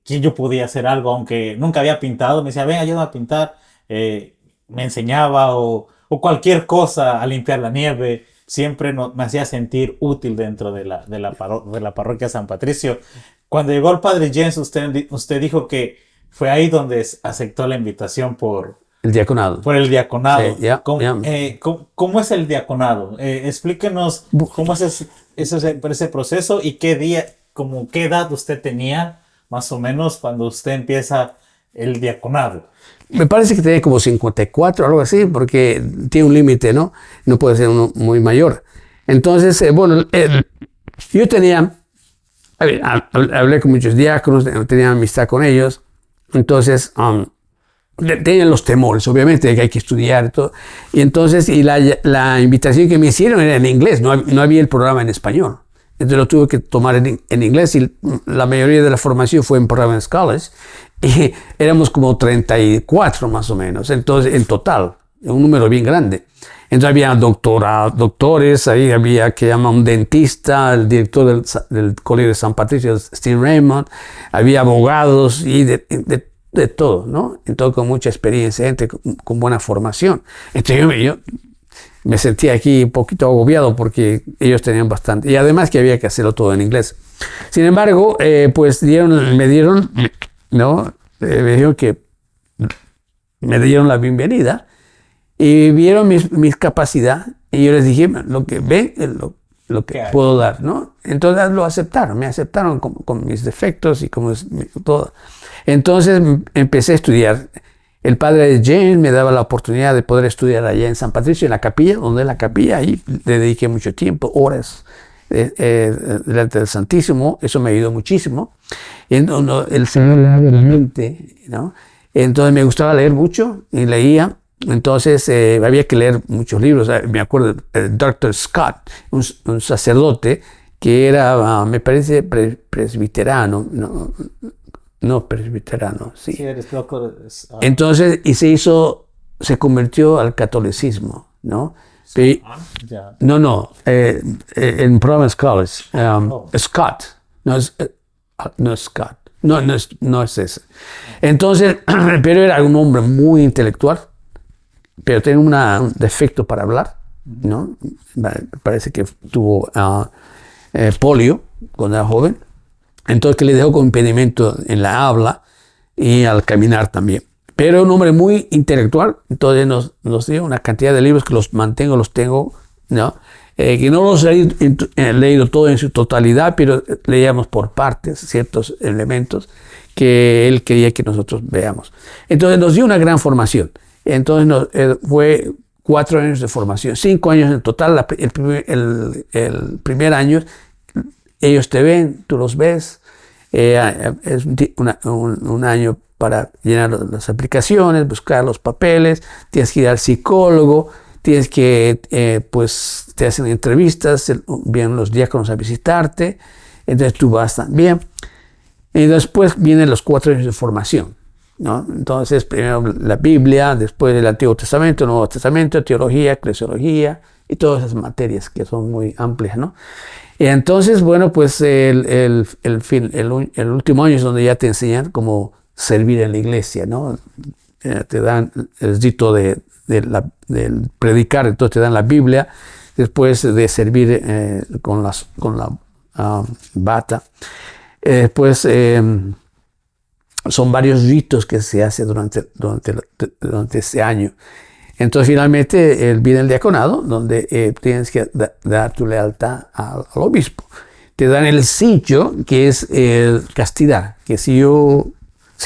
yo podía hacer algo, aunque nunca había pintado. Me decía, ven, ayúdame a pintar. Me enseñaba o cualquier cosa, a limpiar la nieve. Siempre me hacía sentir útil dentro de la parroquia San Patricio. Cuando llegó el padre Jens, usted dijo que fue ahí donde aceptó la invitación por el diaconado. Por el diaconado. Sí, ¿Cómo es el diaconado? Explíquenos cómo es ese proceso y qué edad usted tenía más o menos cuando usted empieza el diaconado. Me parece que tenía como 54 o algo así, porque tiene un límite, ¿no? No puede ser uno muy mayor. Entonces, yo tenía, hablé con muchos diáconos, tenía amistad con ellos. Entonces, Tenían los temores, obviamente, de que hay que estudiar y todo. Y entonces, la invitación que me hicieron era en inglés, no había el programa en español. Entonces lo tuve que tomar en inglés y la mayoría de la formación fue en Providence College. Y éramos como 34 más o menos, entonces en total, un número bien grande. Entonces había doctores, ahí había que llama un dentista, el director del Colegio de San Patricio, Steve Raymond, había abogados y de todo, ¿no? Entonces con mucha experiencia, gente con buena formación. Entonces yo me sentía aquí un poquito agobiado porque ellos tenían bastante. Y además que había que hacerlo todo en inglés. Sin embargo, pues me dieron la bienvenida y vieron mis capacidades. Y yo les dije, lo que ven es lo que puedo dar, ¿no? Entonces lo aceptaron, me aceptaron con mis defectos y como todo. Entonces empecé a estudiar. El padre de James me daba la oportunidad de poder estudiar allá en San Patricio, en la capilla, donde es la capilla, ahí le dediqué mucho tiempo, horas delante del Santísimo, eso me ayudó muchísimo. Y entonces, el Señor le abre la mente, ¿no? Entonces me gustaba leer mucho y leía. Entonces había que leer muchos libros. Me acuerdo del Dr. Scott, un sacerdote que era, me parece, presbiterano, no presbiterano, sí. Sí, eres loco. Entonces, y se convirtió al catolicismo, ¿no? No, en Providence College, Scott, no es Scott, no es ese. Entonces, pero era un hombre muy intelectual, pero tenía un defecto para hablar, ¿no? Parece que tuvo polio cuando era joven. Entonces que le dejó con impedimento en la habla y al caminar también. Pero un hombre muy intelectual, entonces nos dio una cantidad de libros que los tengo, ¿no? Que no los he leído todo en su totalidad, pero leíamos por partes ciertos elementos que él quería que nosotros veamos. Entonces nos dio una gran formación. Entonces fue 4 años de formación, 5 años en total. El primer año ellos te ven, tú los ves, es un año para llenar las aplicaciones, buscar los papeles, tienes que ir al psicólogo, tienes que, pues te hacen entrevistas, vienen los diáconos a visitarte, entonces tú vas también. Y después vienen los 4 años de formación, ¿no? Entonces primero la Biblia, después el Antiguo Testamento, el Nuevo Testamento, teología, eclesiología y todas esas materias que son muy amplias, ¿no? Y entonces, bueno, pues el último año es donde ya te enseñan cómo servir en la iglesia, ¿no? Te dan el dito del predicar, entonces te dan la Biblia, después de servir con la bata. Después son varios ritos que se hacen durante ese año. Entonces finalmente viene el diaconado, donde tienes que dar tu lealtad al obispo. Te dan el sitio, que es castidad, que si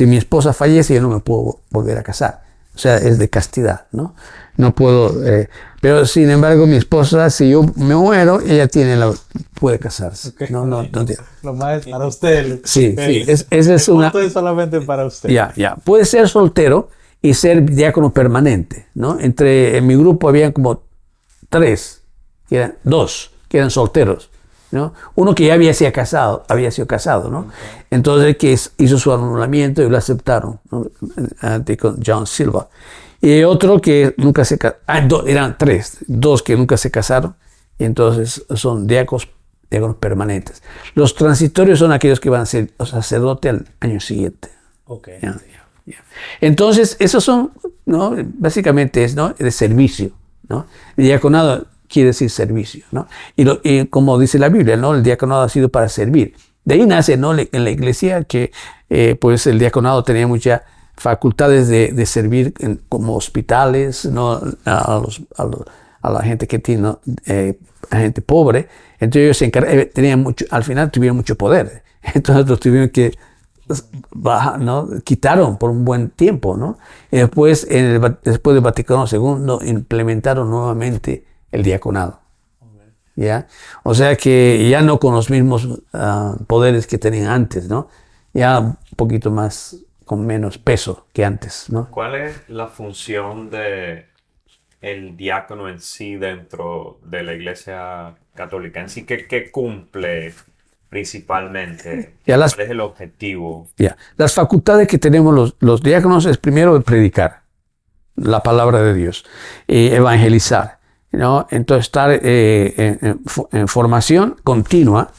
mi esposa fallece, yo no me puedo volver a casar. O sea, es de castidad, ¿no? No puedo, pero sin embargo mi esposa, si yo me muero, ella puede casarse. Okay. No tiene. Lo más es para usted. Sí, esa es una. Esto es solamente para usted. Ya. Puede ser soltero y ser diácono permanente, ¿no? En mi grupo había como 2 que eran solteros, ¿no? Uno que ya había sido casado, ¿no? Okay. Entonces que hizo su anulamiento y lo aceptaron, ¿no? Con John Silva. Y otro que nunca se casó, eran 2 que nunca se casaron, y entonces son diáconos permanentes. Los transitorios son aquellos que van a ser sacerdote al año siguiente. Okay. Ya. Entonces, esos son, ¿no? Básicamente es, ¿no? De servicio, ¿no? El diaconado quiere decir servicio, ¿no? Y como dice la Biblia, ¿no? El diaconado ha sido para servir. De ahí nace, ¿no? En la iglesia que pues el diaconado tenía muchas facultades de servir como hospitales, ¿no? A la gente que tiene, ¿no? A gente pobre. Entonces ellos al final tuvieron mucho poder. Entonces los tuvieron que ¿no? Quitaron por un buen tiempo, ¿no? Y después del Vaticano II implementaron nuevamente el diaconado. ¿Ya? O sea que ya no con los mismos poderes que tenían antes, ¿no? Ya un poquito más con menos peso que antes, ¿no? ¿Cuál es la función de el diácono en sí dentro de la Iglesia Católica? En sí, ¿qué cumple principalmente? ¿Cuál es el objetivo? Las facultades que tenemos los diáconos es primero el predicar la palabra de Dios, evangelizar, ¿no? Entonces estar en formación continua,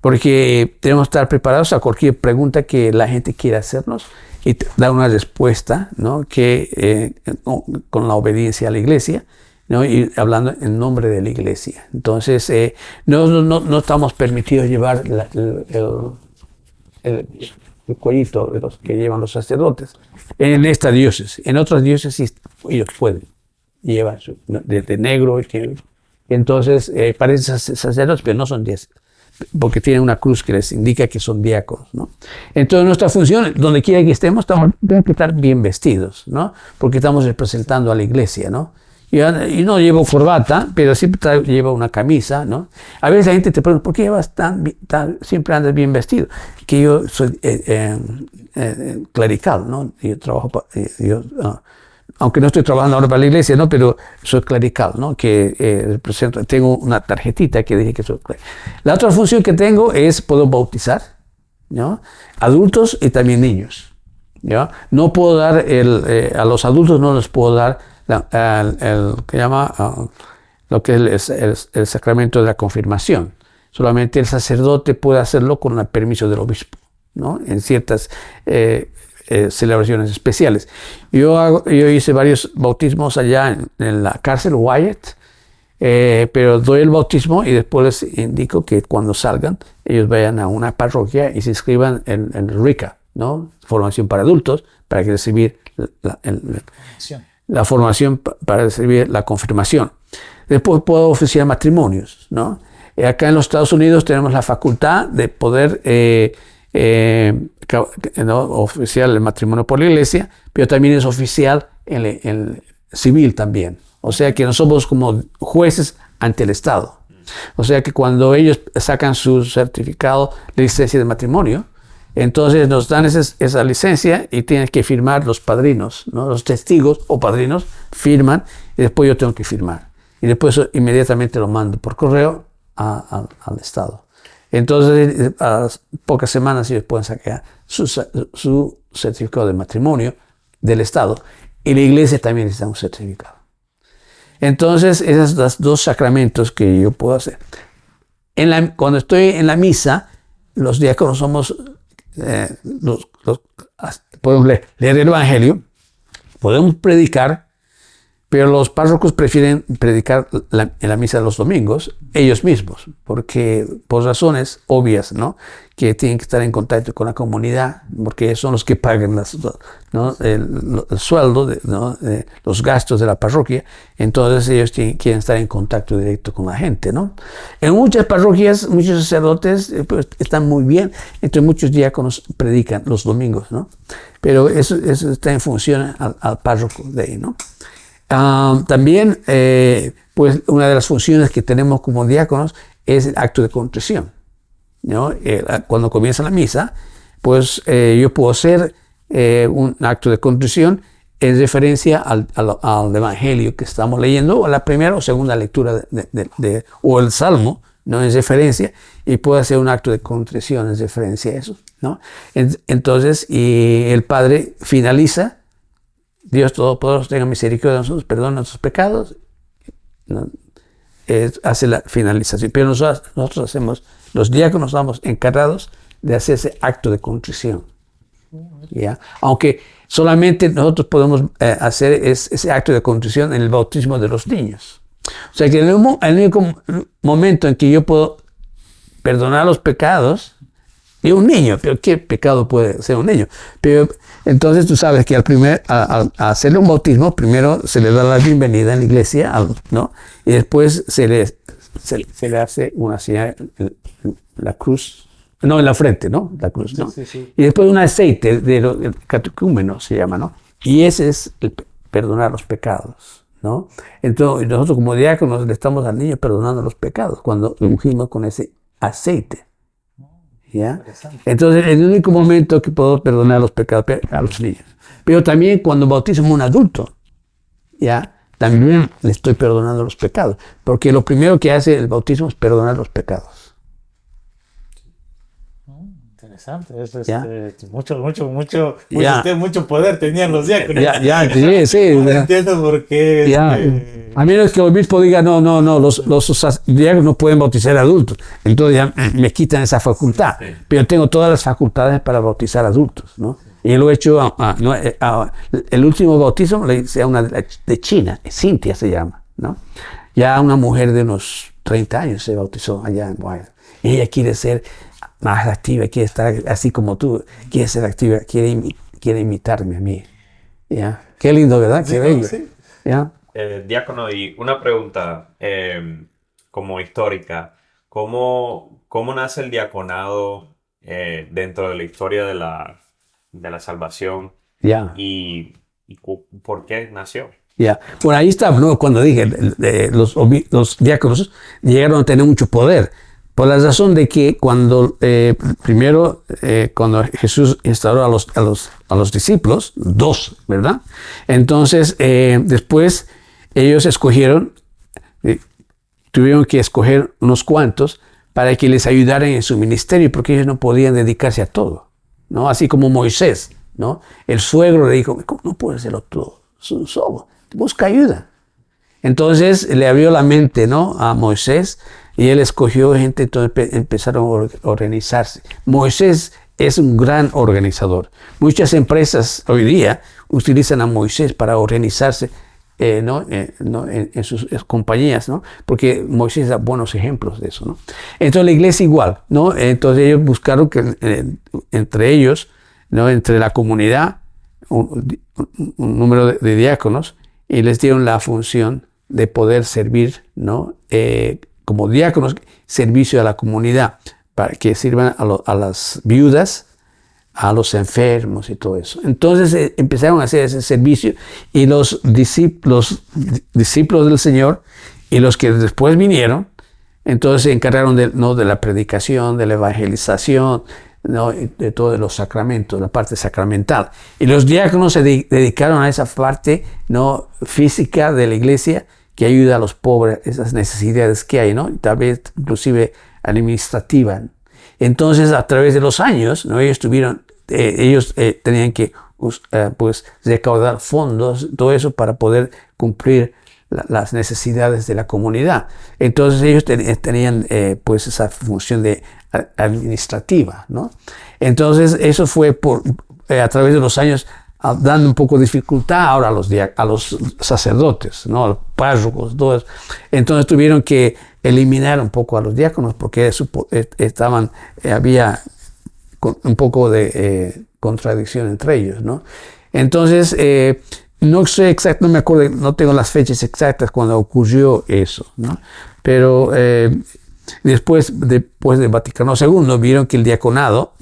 porque tenemos que estar preparados a cualquier pregunta que la gente quiera hacernos y dar una respuesta, ¿no? Con la obediencia a la Iglesia, ¿no? Y hablando en nombre de la Iglesia. Entonces, no estamos permitidos llevar el cuellito de los que llevan los sacerdotes en esta diócesis. En otras diócesis ellos pueden llevar de negro. Entonces, parecen sacerdotes, pero no son 10. Porque tienen una cruz que les indica que son diáconos, ¿no? Entonces nuestra función, donde quiera que estemos, tenemos que estar bien vestidos, ¿no? Porque estamos representando a la Iglesia, ¿no? Y no llevo corbata, pero siempre llevo una camisa, ¿no? A veces la gente te pregunta, ¿por qué llevas siempre andas bien vestido? Que yo soy clerical, ¿no? Yo trabajo aunque no estoy trabajando ahora para la iglesia, ¿no? Pero soy clerical, ¿no? Que tengo una tarjetita que dice que soy clerical. La otra función que tengo es puedo bautizar, ¿no? Adultos y también niños, ¿no? No puedo dar a los adultos no les puedo dar lo que es el sacramento de la confirmación. Solamente el sacerdote puede hacerlo con el permiso del obispo, ¿no? En ciertas celebraciones especiales. Yo hice varios bautismos allá en la cárcel Wyatt, pero doy el bautismo y después les indico que cuando salgan ellos vayan a una parroquia y se inscriban en RICA, ¿no? Formación para adultos, para que recibir la formación para recibir la confirmación. Después puedo oficiar matrimonios, ¿no? Acá en los Estados Unidos tenemos la facultad de poder oficial el matrimonio por la iglesia, pero también es oficial el civil también. O sea que no somos como jueces ante el Estado. O sea que cuando ellos sacan su certificado de licencia de matrimonio, entonces nos dan esa licencia y tienen que firmar los padrinos, ¿no? Los testigos o padrinos firman y después yo tengo que firmar. Y después inmediatamente lo mando por correo al Estado. Entonces, a las pocas semanas ellos pueden sacar su certificado de matrimonio del Estado y la iglesia también necesita un certificado. Entonces, esos son los dos sacramentos que yo puedo hacer. Cuando estoy en la misa, los diáconos somos, podemos leer el Evangelio, podemos predicar, pero los párrocos prefieren predicar en la misa de los domingos ellos mismos, porque por razones obvias, ¿no? Que tienen que estar en contacto con la comunidad, porque son los que pagan ¿no? el sueldo, ¿no? Los gastos de la parroquia. Entonces ellos quieren estar en contacto directo con la gente, ¿no? En muchas parroquias, muchos sacerdotes pues, están muy bien, entonces muchos diáconos predican los domingos, ¿no? Pero eso está en función al párroco de ahí, ¿no? También, pues una de las funciones que tenemos como diáconos es el acto de contrición, ¿no? Cuando comienza la misa, pues yo puedo hacer un acto de contrición en referencia al Evangelio que estamos leyendo, o a la primera o segunda lectura o el Salmo, ¿no? En referencia, y puedo hacer un acto de contrición en referencia a eso, ¿no? Entonces, y el Padre finaliza. Dios Todopoderoso tenga misericordia de nosotros, perdona nuestros pecados, ¿no? Hace la finalización. Pero nosotros hacemos, los diáconos estamos encargados de hacer ese acto de contrición, ¿ya? Aunque solamente nosotros podemos hacer ese acto de contrición en el bautismo de los niños. O sea que el único momento en que yo puedo perdonar los pecados de un niño, pero ¿qué pecado puede ser un niño? Pero entonces tú sabes que al hacerle un bautismo, primero se le da la bienvenida en la iglesia, ¿no? Y después se le hace una señal, la cruz, no, en la frente, ¿no? La cruz, ¿no? Sí, sí, sí. Y después un aceite del catecúmeno se llama, ¿no? Y ese es el perdonar los pecados, ¿no? Entonces nosotros como diáconos le estamos al niño perdonando los pecados cuando lo ungimos con ese aceite. ¿ya? Entonces, el único momento que puedo perdonar los pecados a los niños. Pero también cuando bautizo a un adulto, ¿ya? También le estoy perdonando los pecados. Porque lo primero que hace el bautismo es perdonar los pecados. Interesante. Eso es, ¿Ya? mucho poder tenían los diáconos. Sí. Ahora entiendo por qué. Ya. A menos que el obispo diga, no, los diáconos no pueden bautizar adultos. Entonces ya me quitan esa facultad. Sí. Pero tengo todas las facultades para bautizar adultos, ¿no? Y lo he hecho, el último bautismo le hice a una de China, Cintia se llama, ¿no? Ya una mujer de unos 30 años se bautizó allá en Guayana. Y ella quiere ser más activa, quiere estar así como tú, quiere ser activa, quiere imitarme a mí. ¿Ya? Qué lindo, ¿verdad? Qué bello. Sí. ¿Ya? Diácono, y una pregunta como histórica. ¿Cómo nace el diaconado dentro de la historia de la salvación? Ya. ¿Y por qué nació? Ya. Bueno, ahí está, ¿no? Cuando dije, los diáconos llegaron a tener mucho poder. Por la razón de que cuando cuando Jesús instauró a los discípulos, 2, ¿verdad? Entonces, después ellos tuvieron que escoger unos cuantos para que les ayudaran en su ministerio, porque ellos no podían dedicarse a todo, ¿no? Así como Moisés, ¿no? El suegro le dijo, no puedes hacerlo todo solo, busca ayuda. Entonces le abrió la mente, ¿no? A Moisés, y él escogió gente, entonces empezaron a organizarse. Moisés es un gran organizador. Muchas empresas hoy día utilizan a Moisés para organizarse en sus compañías, ¿no? Porque Moisés da buenos ejemplos de eso, ¿no? Entonces la iglesia igual, ¿no? Entonces ellos buscaron que entre ellos, ¿no? Entre la comunidad, un número de diáconos, y les dieron la función de poder servir, ¿no? Como diáconos, servicio a la comunidad, para que sirvan a las viudas, a los enfermos y todo eso. Entonces empezaron a hacer ese servicio, y los discípulos del Señor y los que después vinieron, entonces se encargaron de la predicación, de la evangelización, ¿no? De todos los sacramentos, la parte sacramental. Y los diáconos se dedicaron a esa parte, ¿no? Física de la iglesia, que ayuda a los pobres, esas necesidades que hay, ¿no? Tal vez inclusive administrativa. Entonces, a través de los años, ¿no? Ellos tenían que pues recaudar fondos, todo eso para poder cumplir las necesidades de la comunidad. Entonces ellos tenían pues esa función administrativa, ¿no? Entonces eso fue a través de los años dando un poco de dificultad ahora a los sacerdotes, ¿no? A los párrocos, todo eso. Entonces tuvieron que eliminar un poco a los diáconos porque había un poco de contradicción entre ellos, ¿no? Entonces, no sé exactamente, no me acuerdo, no tengo las fechas exactas cuando ocurrió eso, ¿no? Pero después de Vaticano II, vieron que el diaconado,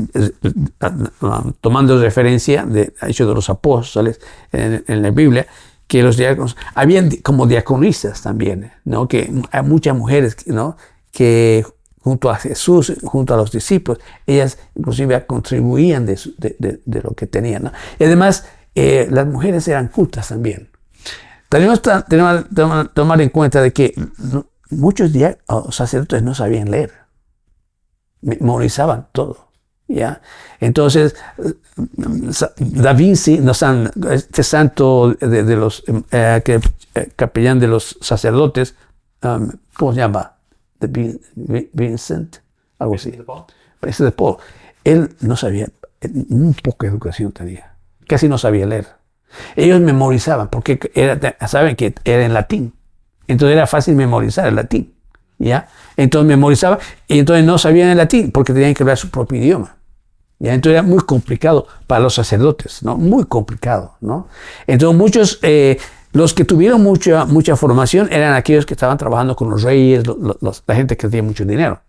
tomando referencia de Hechos de los Apóstoles en la Biblia, que los diáconos, habían como diaconisas también, ¿no? Que hay muchas mujeres, ¿no? Que junto a Jesús, junto a los discípulos, ellas inclusive contribuían de lo que tenían, ¿no? Y además, las mujeres eran cultas también. Tenemos que tomar en cuenta de que muchos sacerdotes no sabían leer, memorizaban todo, ¿ya? Entonces, Da Vinci, este santo de los capellán de los sacerdotes, ¿cómo se llama? Vincent, algo así. Vincent de Paul. Él no sabía, muy poca educación tenía, casi no sabía leer. Ellos memorizaban, porque saben que era en latín, entonces era fácil memorizar el latín, ¿ya? Entonces memorizaban, y entonces no sabían el latín, porque tenían que hablar su propio idioma, ¿ya? Entonces era muy complicado para los sacerdotes, ¿no? Muy complicado, ¿no? Entonces muchos... los que tuvieron mucha formación eran aquellos que estaban trabajando con los reyes, la gente que tenía mucho dinero.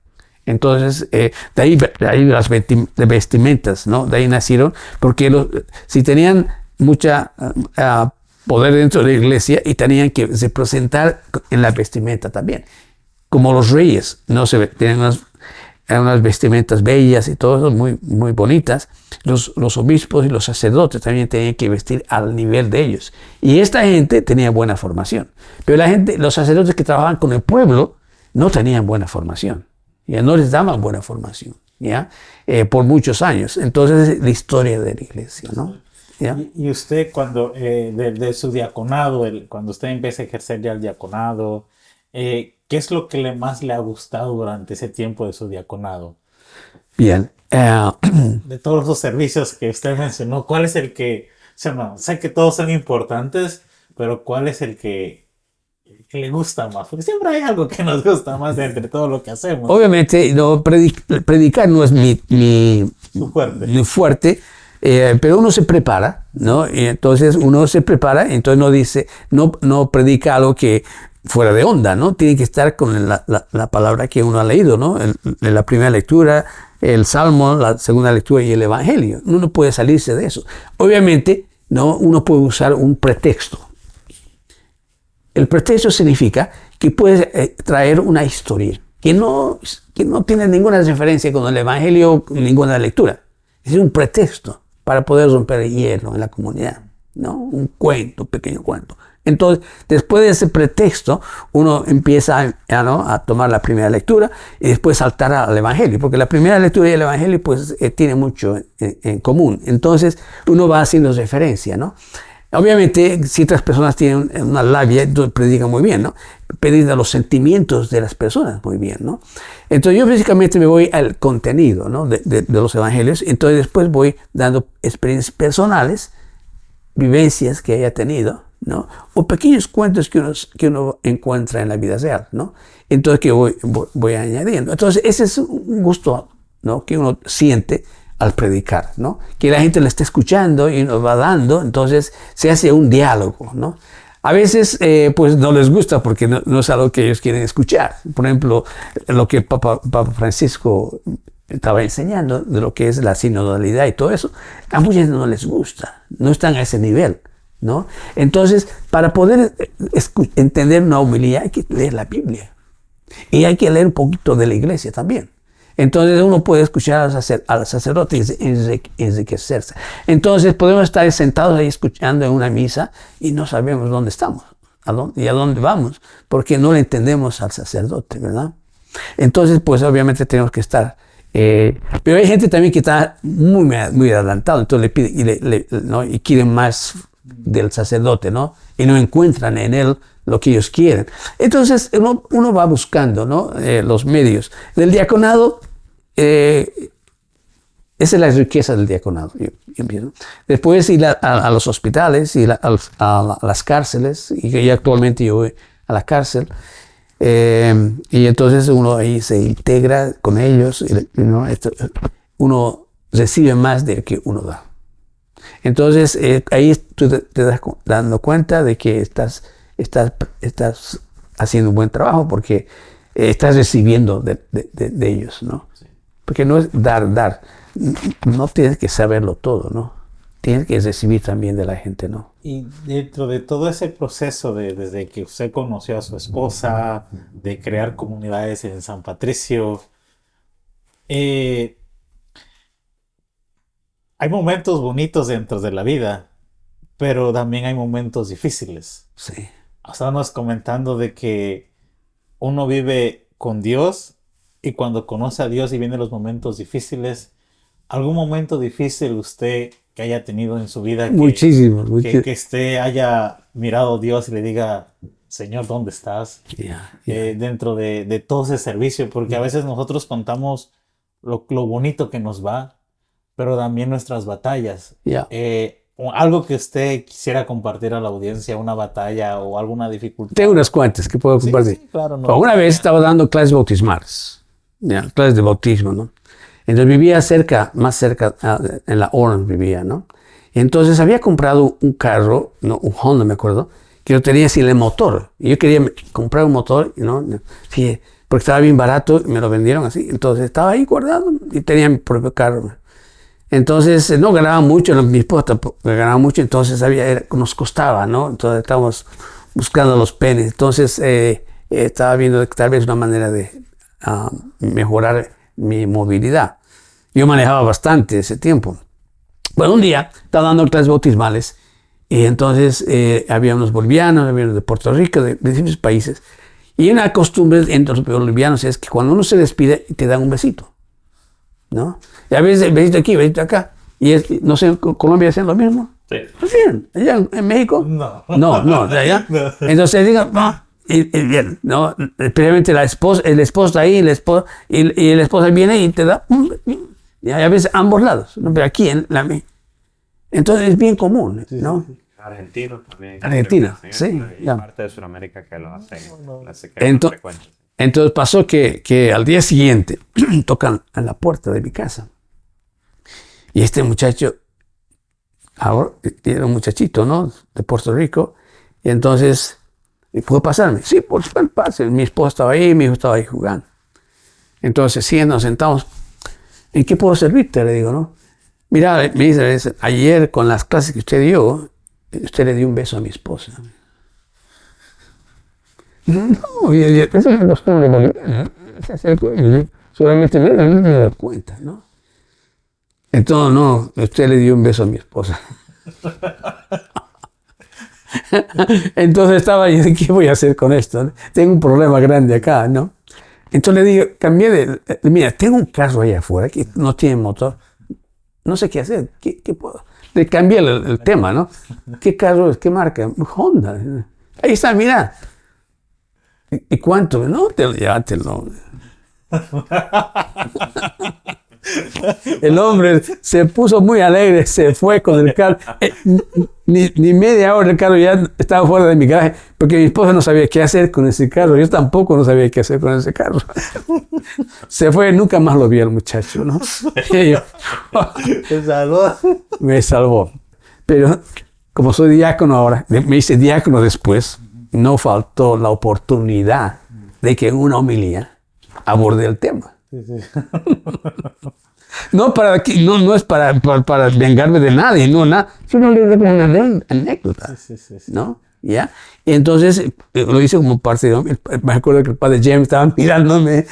Entonces, de ahí las vestimentas, ¿no? De ahí nacieron, porque si tenían mucha poder dentro de la iglesia y tenían que representar en la vestimenta también. Como los reyes, ¿no? eran unas vestimentas bellas y todo eso, muy, muy bonitas. Los obispos y los sacerdotes también tenían que vestir al nivel de ellos. Y esta gente tenía buena formación. Pero los sacerdotes que trabajaban con el pueblo no tenían buena formación. Ya no les daban buena formación, ¿ya? Por muchos años. Entonces, es la historia de la iglesia, ¿no? ¿Ya? Y usted cuando, de su diaconado, cuando usted empieza a ejercer ya el diaconado, ¿qué es lo que más le ha gustado durante ese tiempo de su diaconado? Bien. De todos los servicios que usted mencionó, ¿cuál es el que, sé que todos son importantes, pero cuál es el que le gusta más? Porque siempre hay algo que nos gusta más de entre todo lo que hacemos. Obviamente, no, predicar no es mi fuerte, pero uno se prepara, ¿no? Y entonces uno se prepara, entonces no predica algo que fuera de onda, ¿no? Tiene que estar con la palabra que uno ha leído, ¿no? La primera lectura, el Salmo, la segunda lectura y el Evangelio. Uno no puede salirse de eso. Obviamente, ¿no? Uno puede usar un pretexto. El pretexto significa que puedes traer una historia que no tiene ninguna referencia con el Evangelio, ninguna lectura. Es un pretexto para poder romper el hielo en la comunidad, ¿no? Un pequeño cuento. Entonces, después de ese pretexto, uno empieza a tomar la primera lectura y después saltar al Evangelio, porque la primera lectura y el Evangelio pues tiene mucho en común. Entonces, uno va haciendo referencia, ¿no? Obviamente, ciertas personas tienen una labia, entonces predican muy bien, ¿no? Predican los sentimientos de las personas muy bien, ¿no? Entonces, yo básicamente me voy al contenido, ¿no? de los evangelios. Entonces, después voy dando experiencias personales, vivencias que haya tenido, ¿no? O pequeños cuentos que uno encuentra en la vida real, ¿no? Entonces, que voy añadiendo. Entonces, ese es un gusto, ¿no? Que uno siente al predicar, ¿no? Que la gente le está escuchando y nos va dando, entonces se hace un diálogo, ¿no? A veces, pues no les gusta porque no es algo que ellos quieren escuchar. Por ejemplo, lo que Papa Francisco estaba enseñando de lo que es la sinodalidad y todo eso, a mucha gente no les gusta, no están a ese nivel, ¿no? Entonces, para poder entender una homilía hay que leer la Biblia y hay que leer un poquito de la iglesia también. Entonces uno puede escuchar al sacerdote y enriquecerse. Entonces podemos estar sentados ahí escuchando en una misa y no sabemos dónde estamos y a dónde vamos, porque no le entendemos al sacerdote, ¿verdad? Entonces, pues obviamente tenemos que estar. Pero hay gente también que está muy adelantado, entonces le pide ¿no? y quieren más del sacerdote, ¿no? Y no encuentran en él lo que ellos quieren. Entonces uno va buscando, ¿no? Los medios. Del diaconado, esa es la riqueza del diaconado. Yo empiezo. Después ir a los hospitales, ir a las cárceles, y que ya actualmente yo voy a la cárcel. Y entonces uno ahí se integra con ellos, ¿no? Uno recibe más de lo que uno da. Entonces ahí tú te das dando cuenta de que estás haciendo un buen trabajo porque estás recibiendo de ellos, ¿no? Sí. Porque no es dar. No tienes que saberlo todo, ¿no? Tienes que recibir también de la gente, ¿no? Y dentro de todo ese proceso desde que usted conoció a su esposa, de crear comunidades en San Patricio, hay momentos bonitos dentro de la vida, pero también hay momentos difíciles. Sí. Estábamos comentando de que uno vive con Dios y cuando conoce a Dios y vienen los momentos difíciles, ¿algún momento difícil usted que haya tenido en su vida muchísimo. Que usted haya mirado a Dios y le diga, Señor, ¿dónde estás? Dentro de todo ese servicio, porque a veces nosotros contamos lo bonito que nos va, pero también nuestras batallas. Algo que usted quisiera compartir a la audiencia, una batalla o alguna dificultad. Tengo unas cuantas que puedo compartir. Sí, claro, no. Una vez estaba dando clases bautismales, clases de bautismo, ¿no? Entonces vivía más cerca, en la Orange vivía, ¿no? Y entonces había comprado un carro, ¿no? Un Honda, me acuerdo, que no tenía sin el motor. Y yo quería comprar un motor, ¿no? Sí, porque estaba bien barato, me lo vendieron así. Entonces estaba ahí guardado y tenía mi propio carro. Entonces no ganaba mucho, mi esposa tampoco ganaba mucho, entonces nos costaba, ¿no? Entonces estábamos buscando los penes. Entonces estaba viendo tal vez una manera de mejorar mi movilidad. Yo manejaba bastante ese tiempo. Bueno, un día estaba dando clases bautismales y entonces había unos bolivianos, había unos de Puerto Rico, de distintos países. Y una costumbre entre los bolivianos es que cuando uno se despide, te dan un besito, ¿no? Y a veces besito aquí, besito acá. Y no sé, ¿en Colombia hacen lo mismo? Sí. Bien. ¿Allá en México? No. No, de allá. No. Entonces digan, no, y bien, ¿no? Especialmente el esposo está ahí, y el esposo viene y te da y a veces ambos lados, ¿no? Pero aquí entonces es bien común, ¿no? Argentinos también. Argentina, Creo que sí, hay ya. parte de Sudamérica que lo hacen. Así que es más frecuente. Entonces pasó que al día siguiente tocan a la puerta de mi casa. Y este muchacho, ahora era un muchachito, ¿no? De Puerto Rico. Y entonces, ¿puedo pasarme? Sí, por supuesto, pase. Mi esposa estaba ahí, mi hijo estaba ahí jugando. Entonces, sí, nos sentamos. ¿En qué puedo servirte? Le digo, ¿no? Mira, me dice, ayer con las clases que usted dio, usted le dio un beso a mi esposa. No, eso es lo que se acercó y solamente me da cuenta, ¿no? Entonces, no, usted le dio un beso a mi esposa. Entonces estaba yo, ¿qué voy a hacer con esto? Tengo un problema grande acá, ¿no? Entonces le digo, mira, tengo un carro allá afuera que no tiene motor. No sé qué hacer, ¿qué puedo? Le cambié el tema, ¿no? ¿Qué carro es? ¿Qué marca? Honda. Ahí está, mira. ¿Y cuánto? No, llévatelo. El hombre se puso muy alegre, se fue con el carro. Ni media hora el carro ya estaba fuera de mi garaje, porque mi esposa no sabía qué hacer con ese carro. Yo tampoco no sabía qué hacer con ese carro. Se fue, nunca más lo vi al muchacho, ¿no? Y yo, ¿Te salvó? me salvó. Pero como soy diácono ahora, me hice diácono después, no faltó la oportunidad de que en una homilía aborde el tema. Sí, sí. No es para vengarme de nadie, no, nada. Sino le doy una anécdota, Sí. ¿no? ¿Ya? Y entonces lo hice como parte de... Me acuerdo que el padre James estaba mirándome,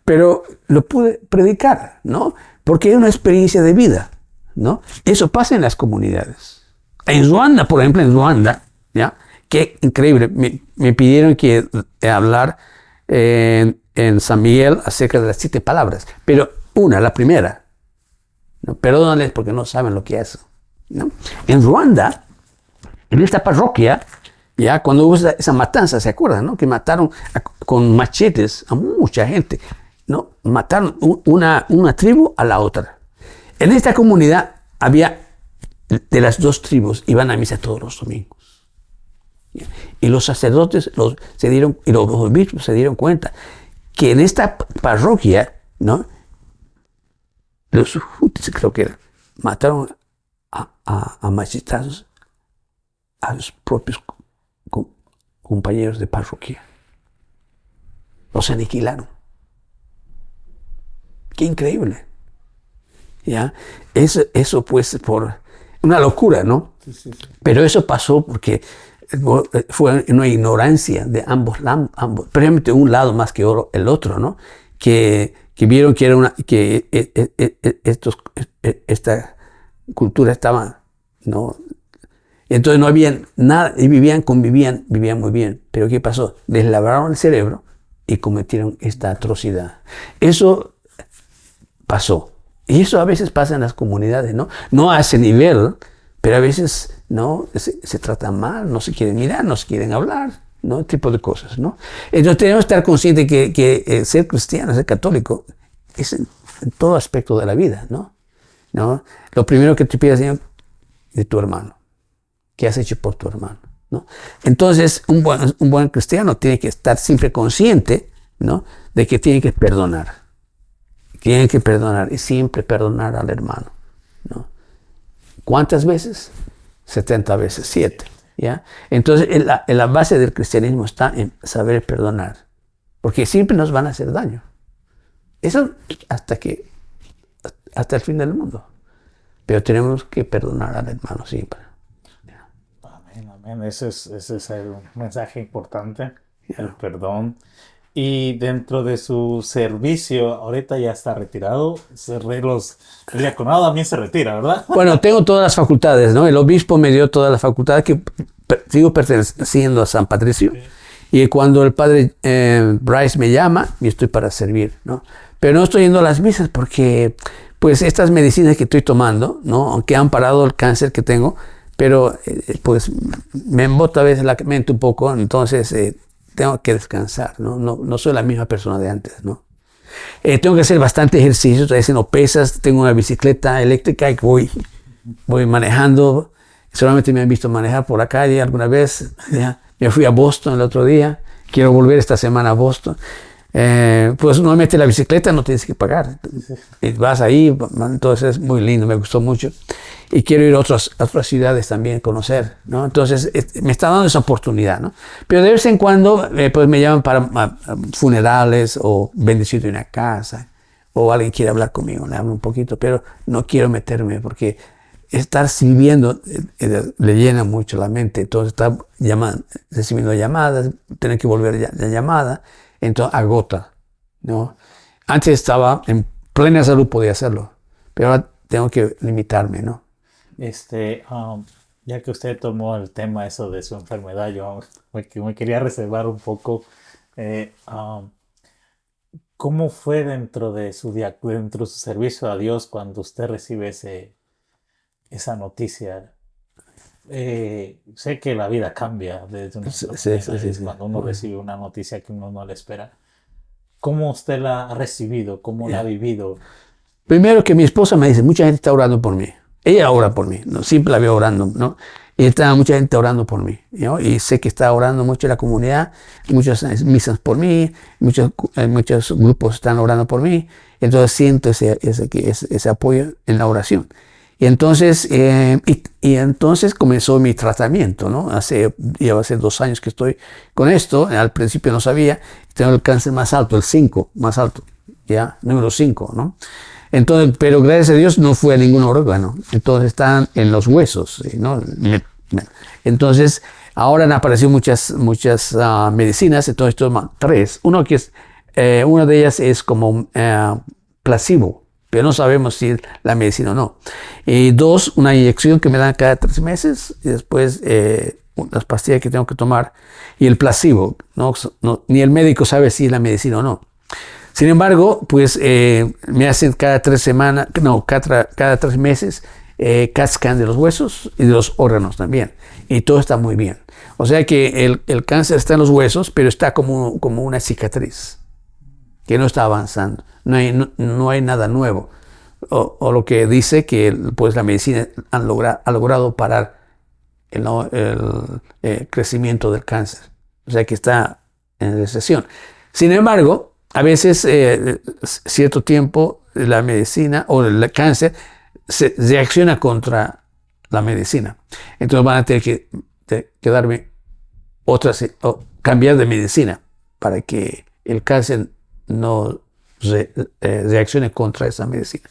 pero lo pude predicar, ¿no? Porque es una experiencia de vida, ¿no? Eso pasa en las comunidades. En Ruanda, por ejemplo, ¿ya? Qué increíble. Me pidieron que hablar en San Miguel acerca de las 7 palabras, pero la primera, ¿no? Perdónales porque no saben lo que es, ¿no? En Ruanda, en esta parroquia, ya cuando hubo esa matanza, ¿se acuerdan, no? Que mataron con machetes a mucha gente, ¿no? Mataron una tribu a la otra. En esta comunidad había de las 2 tribus, iban a misa todos los domingos. Y los sacerdotes y los obispos se dieron cuenta que en esta parroquia, ¿no? Los hutus, creo que eran, mataron a machetazos a los propios compañeros de parroquia. Los aniquilaron. Qué increíble. ¿Ya? Eso pues por una locura, ¿no? Sí. Pero eso pasó porque fue una ignorancia de ambos, precisamente un lado más que el otro, ¿no? Que vieron que esta cultura estaba, ¿no? Entonces no había nada, y convivían muy bien. Pero ¿qué pasó? Les lavaron el cerebro y cometieron esta atrocidad. Eso pasó. Y eso a veces pasa en las comunidades, ¿no? No a ese nivel, pero a veces, ¿no? Se tratan mal, no se quieren mirar, no se quieren hablar, ¿no? Este tipo de cosas, ¿no? Entonces tenemos que estar conscientes que ser cristiano, ser católico, es en todo aspecto de la vida, ¿no? Lo primero que te pide, Señor, de tu hermano. ¿Qué has hecho por tu hermano? ¿No? Entonces, un buen cristiano tiene que estar siempre consciente, ¿no? De que tiene que perdonar. Tiene que perdonar y siempre perdonar al hermano, ¿no? ¿Cuántas veces? 70 veces 7, ¿ya? Entonces, en la base del cristianismo está en saber perdonar, porque siempre nos van a hacer daño. Eso hasta el fin del mundo. Pero tenemos que perdonar al hermano siempre. Amén. Ese es el mensaje importante, el perdón. Y dentro de su servicio, ahorita ya está retirado. El diaconado también se retira, ¿verdad? Bueno, tengo todas las facultades, ¿no? El obispo me dio todas las facultades que sigo perteneciendo a San Patricio. Y cuando el padre Bryce me llama, yo estoy para servir, ¿no? Pero no estoy yendo a las misas porque, pues, estas medicinas que estoy tomando, ¿no? Aunque han parado el cáncer que tengo, pero, pues, me embota a veces la mente un poco, entonces tengo que descansar, ¿no? No soy la misma persona de antes, ¿no? Tengo que hacer bastante ejercicio, estoy haciendo pesas, tengo una bicicleta eléctrica y voy manejando. Solamente me han visto manejar por la calle alguna vez. ¿Ya? Me fui a Boston el otro día, quiero volver esta semana a Boston. Pues normalmente la bicicleta no tienes que pagar. Y vas ahí, entonces es muy lindo, me gustó mucho. Y quiero ir a otras ciudades también, conocer, ¿no? Entonces me está dando esa oportunidad, ¿no? Pero de vez en cuando pues me llaman para funerales o bendecir de una casa o alguien quiere hablar conmigo, le hablo un poquito, pero no quiero meterme porque estar sirviendo le llena mucho la mente. Entonces está recibiendo llamadas, tener que volver la llamada, entonces agota, ¿no? Antes estaba en plena salud, podía hacerlo, pero ahora tengo que limitarme, ¿no? Ya que usted tomó el tema eso de su enfermedad, yo me quería reservar un poco. ¿Cómo fue dentro de su servicio a Dios cuando usted recibe esa noticia? Sé que la vida cambia desde una manera, cuando uno recibe una noticia que uno no le espera. ¿Cómo usted la ha recibido? ¿Cómo la ha vivido? Primero que mi esposa me dice, mucha gente está orando por mí. Ella ora por mí, ¿no? Siempre la veo orando, ¿no? Y está mucha gente orando por mí, ¿no? Y sé que está orando mucho la comunidad, muchas misas por mí, muchos grupos están orando por mí. Entonces siento ese apoyo en la oración. Y entonces, entonces comenzó mi tratamiento, ¿no? Lleva hace 2 años que estoy con esto. Al principio no sabía. Tengo el cáncer más alto, el 5, más alto, ¿ya? Número 5, ¿no? Entonces, pero gracias a Dios no fue a ningún órgano. Entonces están en los huesos, ¿no? Entonces, ahora han aparecido muchas medicinas. Entonces, toman 3. Una de ellas es como placebo, pero no sabemos si es la medicina o no. Y 2, una inyección que me dan cada 3 meses. Y después, las pastillas que tengo que tomar. Y el placebo, ¿no? Ni el médico sabe si es la medicina o no. Sin embargo, pues me hacen cada 3 meses CAT scan de los huesos y de los órganos también. Y todo está muy bien. O sea que el cáncer está en los huesos, pero está como una cicatriz que no está avanzando. No hay nada nuevo. O lo que dice que pues la medicina ha logrado parar el crecimiento del cáncer. O sea que está en recesión. Sin embargo, a veces, cierto tiempo, la medicina o el cáncer se reacciona contra la medicina. Entonces van a tener que darme cambiar de medicina para que el cáncer no reaccione contra esa medicina.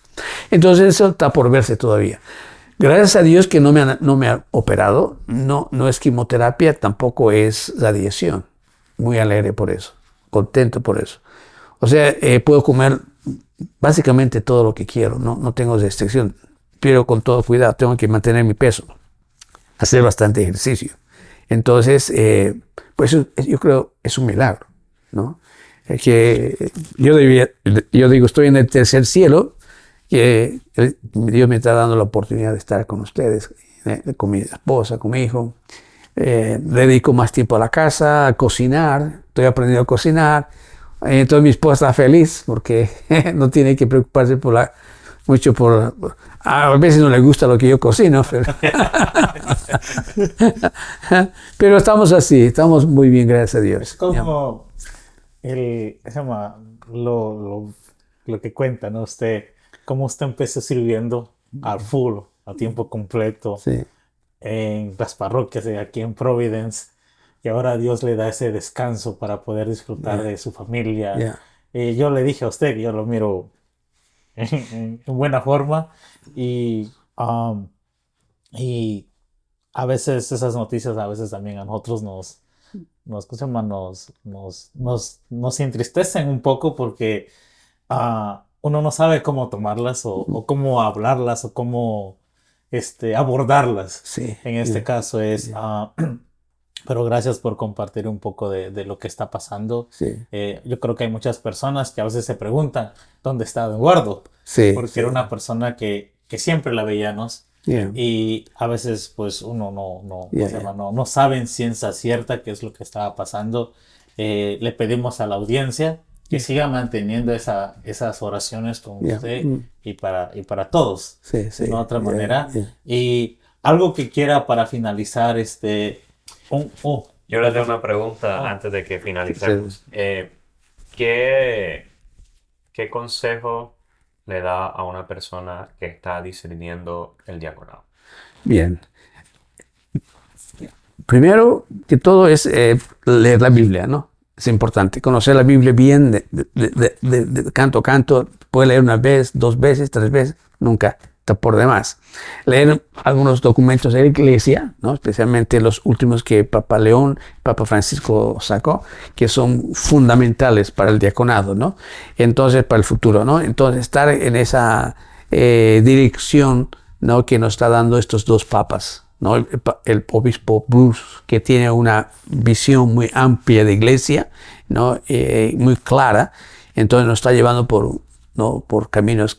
Entonces eso está por verse todavía. Gracias a Dios que no me ha operado, no es quimioterapia, tampoco es radiación. Muy alegre por eso, contento por eso. O sea, puedo comer básicamente todo lo que quiero, no tengo restricción, pero con todo cuidado, tengo que mantener mi peso, hacer bastante ejercicio. Entonces, pues yo creo es un milagro, ¿no? Que yo digo, estoy en el tercer cielo, que Dios me está dando la oportunidad de estar con ustedes, con mi esposa, con mi hijo. Dedico más tiempo a la casa, a cocinar, estoy aprendiendo a cocinar. Entonces mi esposa está feliz porque no tiene que preocuparse mucho por... A veces no le gusta lo que yo cocino, pero estamos así, estamos muy bien, gracias a Dios. Es como lo que cuenta, ¿no? Cómo usted empezó sirviendo al full, a tiempo completo, sí, en las parroquias de aquí en Providence. Y ahora Dios le da ese descanso para poder disfrutar de su familia. Yo le dije a usted que yo lo miro en buena forma. Y a veces esas noticias, a veces también a nosotros ¿cómo se llama? Nos entristecen un poco porque uno no sabe cómo tomarlas o cómo hablarlas o cómo abordarlas. Sí. En este caso es... pero gracias por compartir un poco de lo que está pasando. Sí. Yo creo que hay muchas personas que a veces se preguntan ¿dónde está Eduardo? Sí. Porque era una persona que siempre la veíamos. Yeah. Y a veces pues uno no Yeah. no sabe en ciencia cierta qué es lo que estaba pasando. Le pedimos a la audiencia que siga manteniendo esas oraciones con Yeah. usted y para todos. Sí. De otra Yeah. manera. Yeah. Y algo que quiera para finalizar Yo le tengo una pregunta antes de que finalicemos. ¿Qué consejo le da a una persona que está discerniendo el diaconado? Bien. Primero que todo es leer la Biblia, ¿no? Es importante conocer la Biblia bien, de canto a canto. Puede leer una vez, 2 veces, 3 veces, nunca está por demás. Leer algunos documentos de la Iglesia, ¿no? Especialmente los últimos que Papa León, Papa Francisco sacó, que son fundamentales para el diaconado, ¿no? Entonces, para el futuro, ¿no? Entonces, estar en esa dirección, ¿no? Que nos está dando estos 2 papas, ¿no? El obispo Bruce, que tiene una visión muy amplia de iglesia, ¿no? Muy clara, entonces nos está llevando por caminos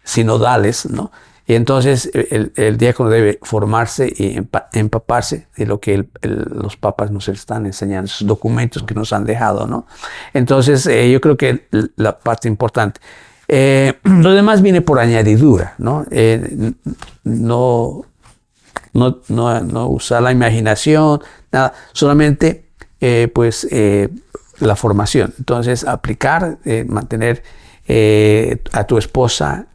sinodales, ¿no? Y entonces el diácono debe formarse y empaparse de lo que los papas nos están enseñando, esos documentos que nos han dejado, ¿no? Entonces yo creo que la parte importante. Lo demás viene por añadidura, ¿no? No usar la imaginación, nada, solamente la formación. Entonces aplicar, mantener a tu esposa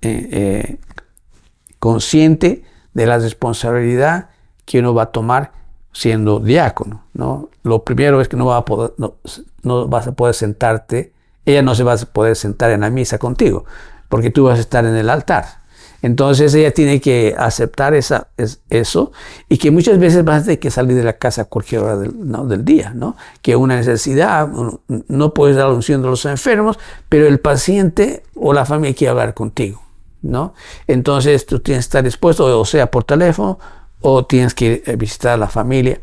consciente de la responsabilidad que uno va a tomar siendo diácono, ¿no? Lo primero es que no vas a poder sentarte, ella no se va a poder sentar en la misa contigo, porque tú vas a estar en el altar. Entonces ella tiene que aceptar eso, y que muchas veces vas a tener que salir de la casa a cualquier hora del día, ¿no? Que una necesidad, no puedes dar la unción de los enfermos, pero el paciente o la familia quiere hablar contigo, ¿no? Entonces tú tienes que estar dispuesto, o sea por teléfono, o tienes que visitar a la familia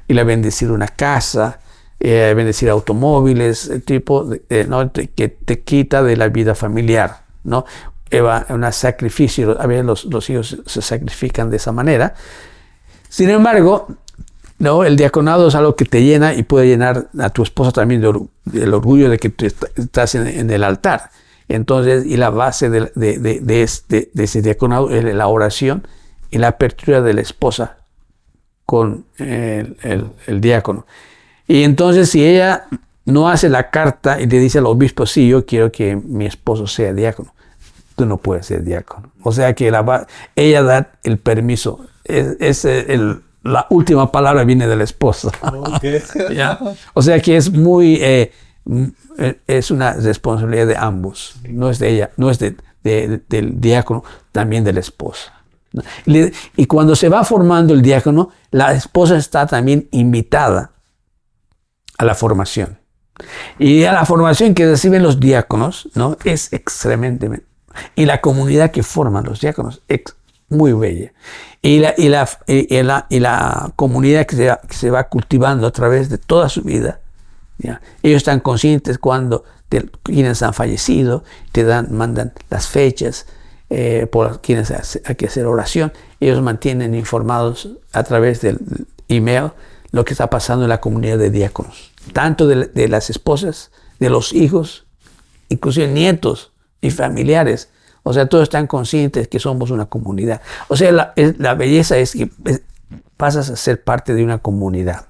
y la bendecir una casa, bendecir automóviles, ¿no? Que te quita de la vida familiar, ¿no? Un sacrificio, a veces los hijos se sacrifican de esa manera. Sin embargo, ¿no? El diaconado es algo que te llena y puede llenar a tu esposa también del orgullo de que tú estás en el altar. Entonces, y la base de ese diaconado es la oración y la apertura de la esposa con el diácono. Y entonces, si ella no hace la carta y le dice al obispo, sí, yo quiero que mi esposo sea diácono, tú no puedes ser diácono. O sea que ella da el permiso. La última palabra viene de la esposa. Okay. ¿Ya? O sea que es es una responsabilidad de ambos. No es de ella, no es del diácono, también de la esposa. Y cuando se va formando el diácono, la esposa está también invitada a la formación. Y a la formación que reciben los diáconos, ¿no? Es extremadamente. Y la comunidad que forman los diáconos es muy bella. Y la comunidad que se va cultivando a través de toda su vida, ¿ya? Ellos están conscientes cuando quienes han fallecido, mandan las fechas por quienes hay que hacer oración. Ellos mantienen informados a través del email lo que está pasando en la comunidad de diáconos, tanto de las esposas, de los hijos, inclusive nietos y familiares. O sea, todos están conscientes que somos una comunidad. O sea, la belleza es que pasas a ser parte de una comunidad.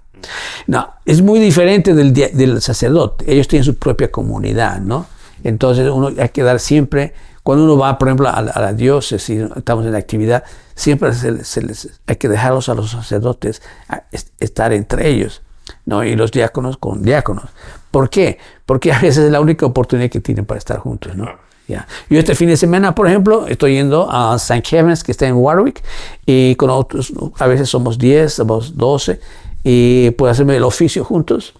No, es muy diferente del sacerdote. Ellos tienen su propia comunidad, ¿no? Entonces uno hay que dar siempre, cuando uno va, por ejemplo, a la diócesis, estamos en la actividad, siempre hay que dejarlos a los sacerdotes estar entre ellos, ¿no? Y los diáconos con diáconos. ¿Por qué? Porque a veces es la única oportunidad que tienen para estar juntos, ¿no? Yeah. Yo este fin de semana, por ejemplo, estoy yendo a St. Kevin's, que está en Warwick, y con otros, a veces somos 10, somos 12, y puedo hacerme el oficio juntos,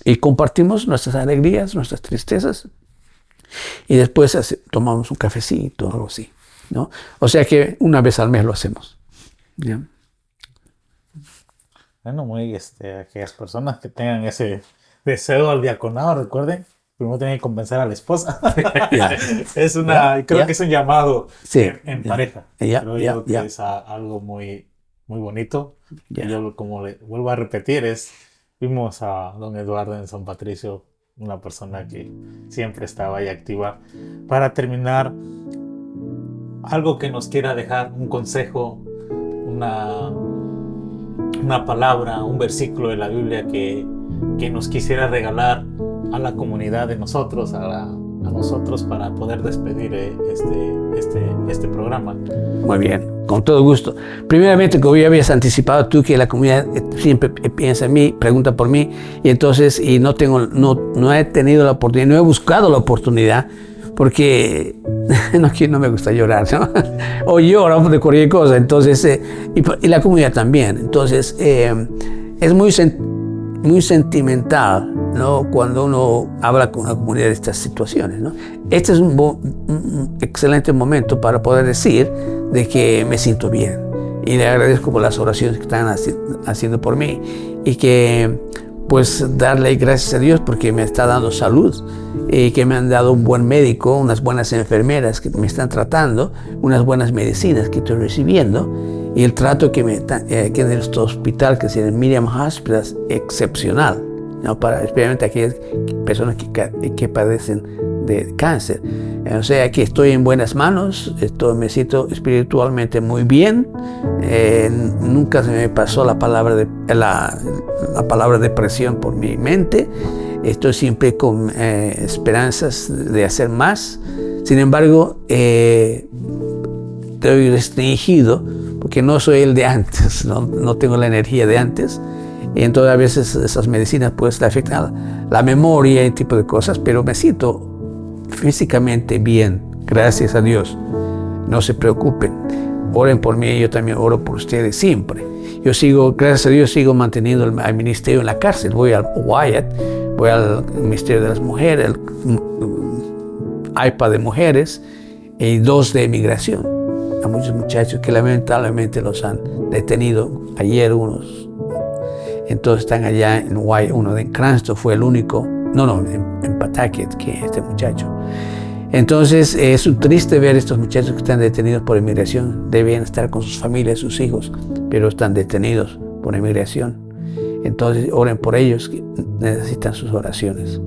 y compartimos nuestras alegrías, nuestras tristezas, y después tomamos un cafecito o algo así, ¿no? O sea que una vez al mes lo hacemos. ¿Ya? Bueno, aquellas personas que tengan ese deseo al diaconado, recuerden, primero tienen que convencer a la esposa. Creo que es un llamado en pareja. Creo yo que es algo muy, muy bonito. Y yo, como le vuelvo a repetir, vimos a don Eduardo en San Patricio, una persona que siempre estaba ahí activa. Para terminar, algo que nos quiera dejar, un consejo, una palabra, un versículo de la Biblia que nos quisiera regalar a la comunidad de nosotros, a nosotros, para poder despedir este programa. Muy bien, con todo gusto. Primeramente, como ya habías anticipado tú, que la comunidad siempre piensa en mí, pregunta por mí, y entonces no he tenido la oportunidad, no he buscado la oportunidad, porque no me gusta llorar, ¿no? O lloro de cualquier cosa, entonces, y la comunidad también. Entonces, es muy sentimental, ¿no? Cuando uno habla con la comunidad de estas situaciones, ¿no? Este es un excelente momento para poder decir de que me siento bien, y le agradezco por las oraciones que están haciendo por mí, y que pues darle gracias a Dios porque me está dando salud, y que me han dado un buen médico, unas buenas enfermeras que me están tratando, unas buenas medicinas que estoy recibiendo, y el trato que en este hospital, que es el Miriam Hospital, es excepcional, ¿no? Especialmente aquellas personas que padecen de cáncer. O sea que estoy en buenas manos, me siento espiritualmente muy bien. Nunca se me pasó la palabra depresión por mi mente. Estoy siempre con esperanzas de hacer más. Sin embargo, estoy restringido porque no soy el de antes, no tengo la energía de antes. Y entonces a veces esas medicinas pues afectan la memoria y tipo de cosas, pero me siento físicamente bien, gracias a Dios. No se preocupen, oren por mí, yo también oro por ustedes siempre. Yo gracias a Dios, sigo manteniendo el ministerio en la cárcel. Voy al Wyatt, voy al Ministerio de las Mujeres, el AIPA de mujeres, y 2 de migración. A muchos muchachos que lamentablemente los han detenido. Ayer unos, entonces están allá en Wyatt. Uno en Cranston fue el único, en Pawtucket, que este muchacho. Entonces es triste ver estos muchachos que están detenidos por inmigración. Deben estar con sus familias, sus hijos, pero están detenidos por inmigración. Entonces oren por ellos, que necesitan sus oraciones.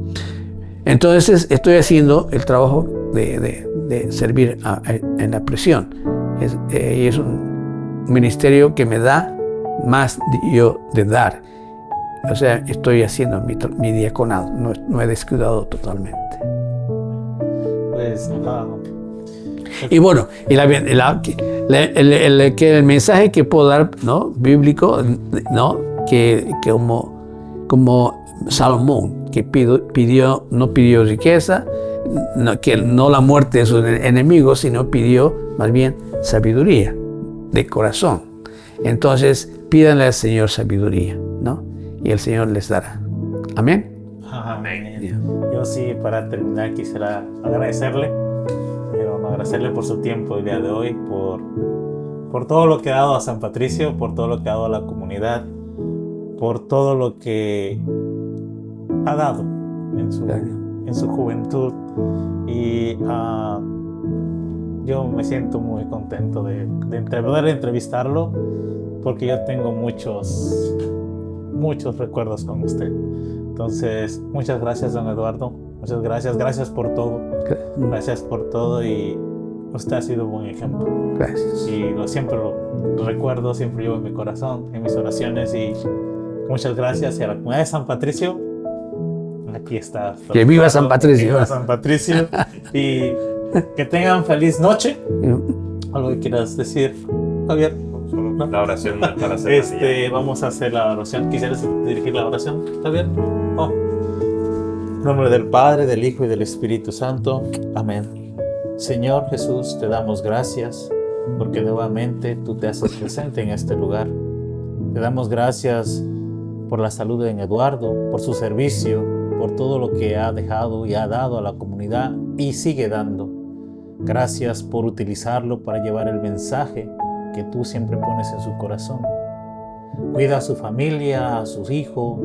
Entonces estoy haciendo el trabajo de servir en la prisión. Y es un ministerio que me da más yo de dar. O sea, estoy haciendo mi diaconado, no he descuidado totalmente. Pues, y bueno, el mensaje que puedo dar, ¿no? Bíblico, ¿no? Que como Salomón, que no pidió riqueza, no la muerte de sus enemigos, sino pidió más bien sabiduría de corazón. Entonces, pídanle al Señor sabiduría, ¿no? Y el Señor les dará. Amén. Amén. Yo sí, para terminar, quisiera agradecerle por su tiempo el día de hoy, por todo lo que ha dado a San Patricio, por todo lo que ha dado a la comunidad, por todo lo que ha dado en su juventud. Y yo me siento muy contento de poder entrevistarlo, porque yo tengo muchos recuerdos con usted. Entonces, muchas gracias, don Eduardo. Muchas gracias por todo. Gracias por todo, y usted ha sido un buen ejemplo. Gracias. Y siempre lo recuerdo, siempre llevo en mi corazón, en mis oraciones, y muchas gracias. Y a la comunidad de San Patricio, aquí está. Que viva San Patricio. Que viva San Patricio. Y que tengan feliz noche. ¿Algo que quieras decir, Javier? La oración no es para hacer vamos a hacer la oración. ¿Quisieras dirigir la oración, Javier? En nombre del Padre, del Hijo y del Espíritu Santo. Amén. Señor Jesús, te damos gracias porque nuevamente tú te haces presente en este lugar. Te damos gracias por la salud de Eduardo, por su servicio, por todo lo que ha dejado y ha dado a la comunidad y sigue dando. Gracias por utilizarlo para llevar el mensaje que tú siempre pones en su corazón. Cuida a su familia, a sus hijos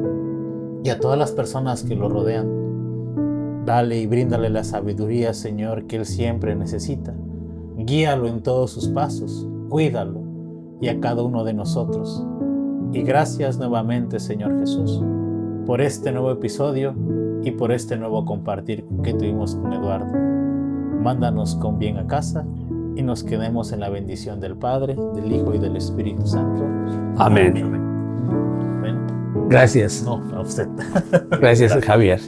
y a todas las personas que lo rodean. Dale y bríndale la sabiduría, Señor, que él siempre necesita. Guíalo en todos sus pasos, cuídalo y a cada uno de nosotros. Y gracias nuevamente, Señor Jesús, por este nuevo episodio y por este nuevo compartir que tuvimos con Eduardo. Mándanos con bien a casa y nos quedemos en la bendición del Padre, del Hijo y del Espíritu Santo. Amén. Amén. Gracias. No, a usted. Gracias, Javier.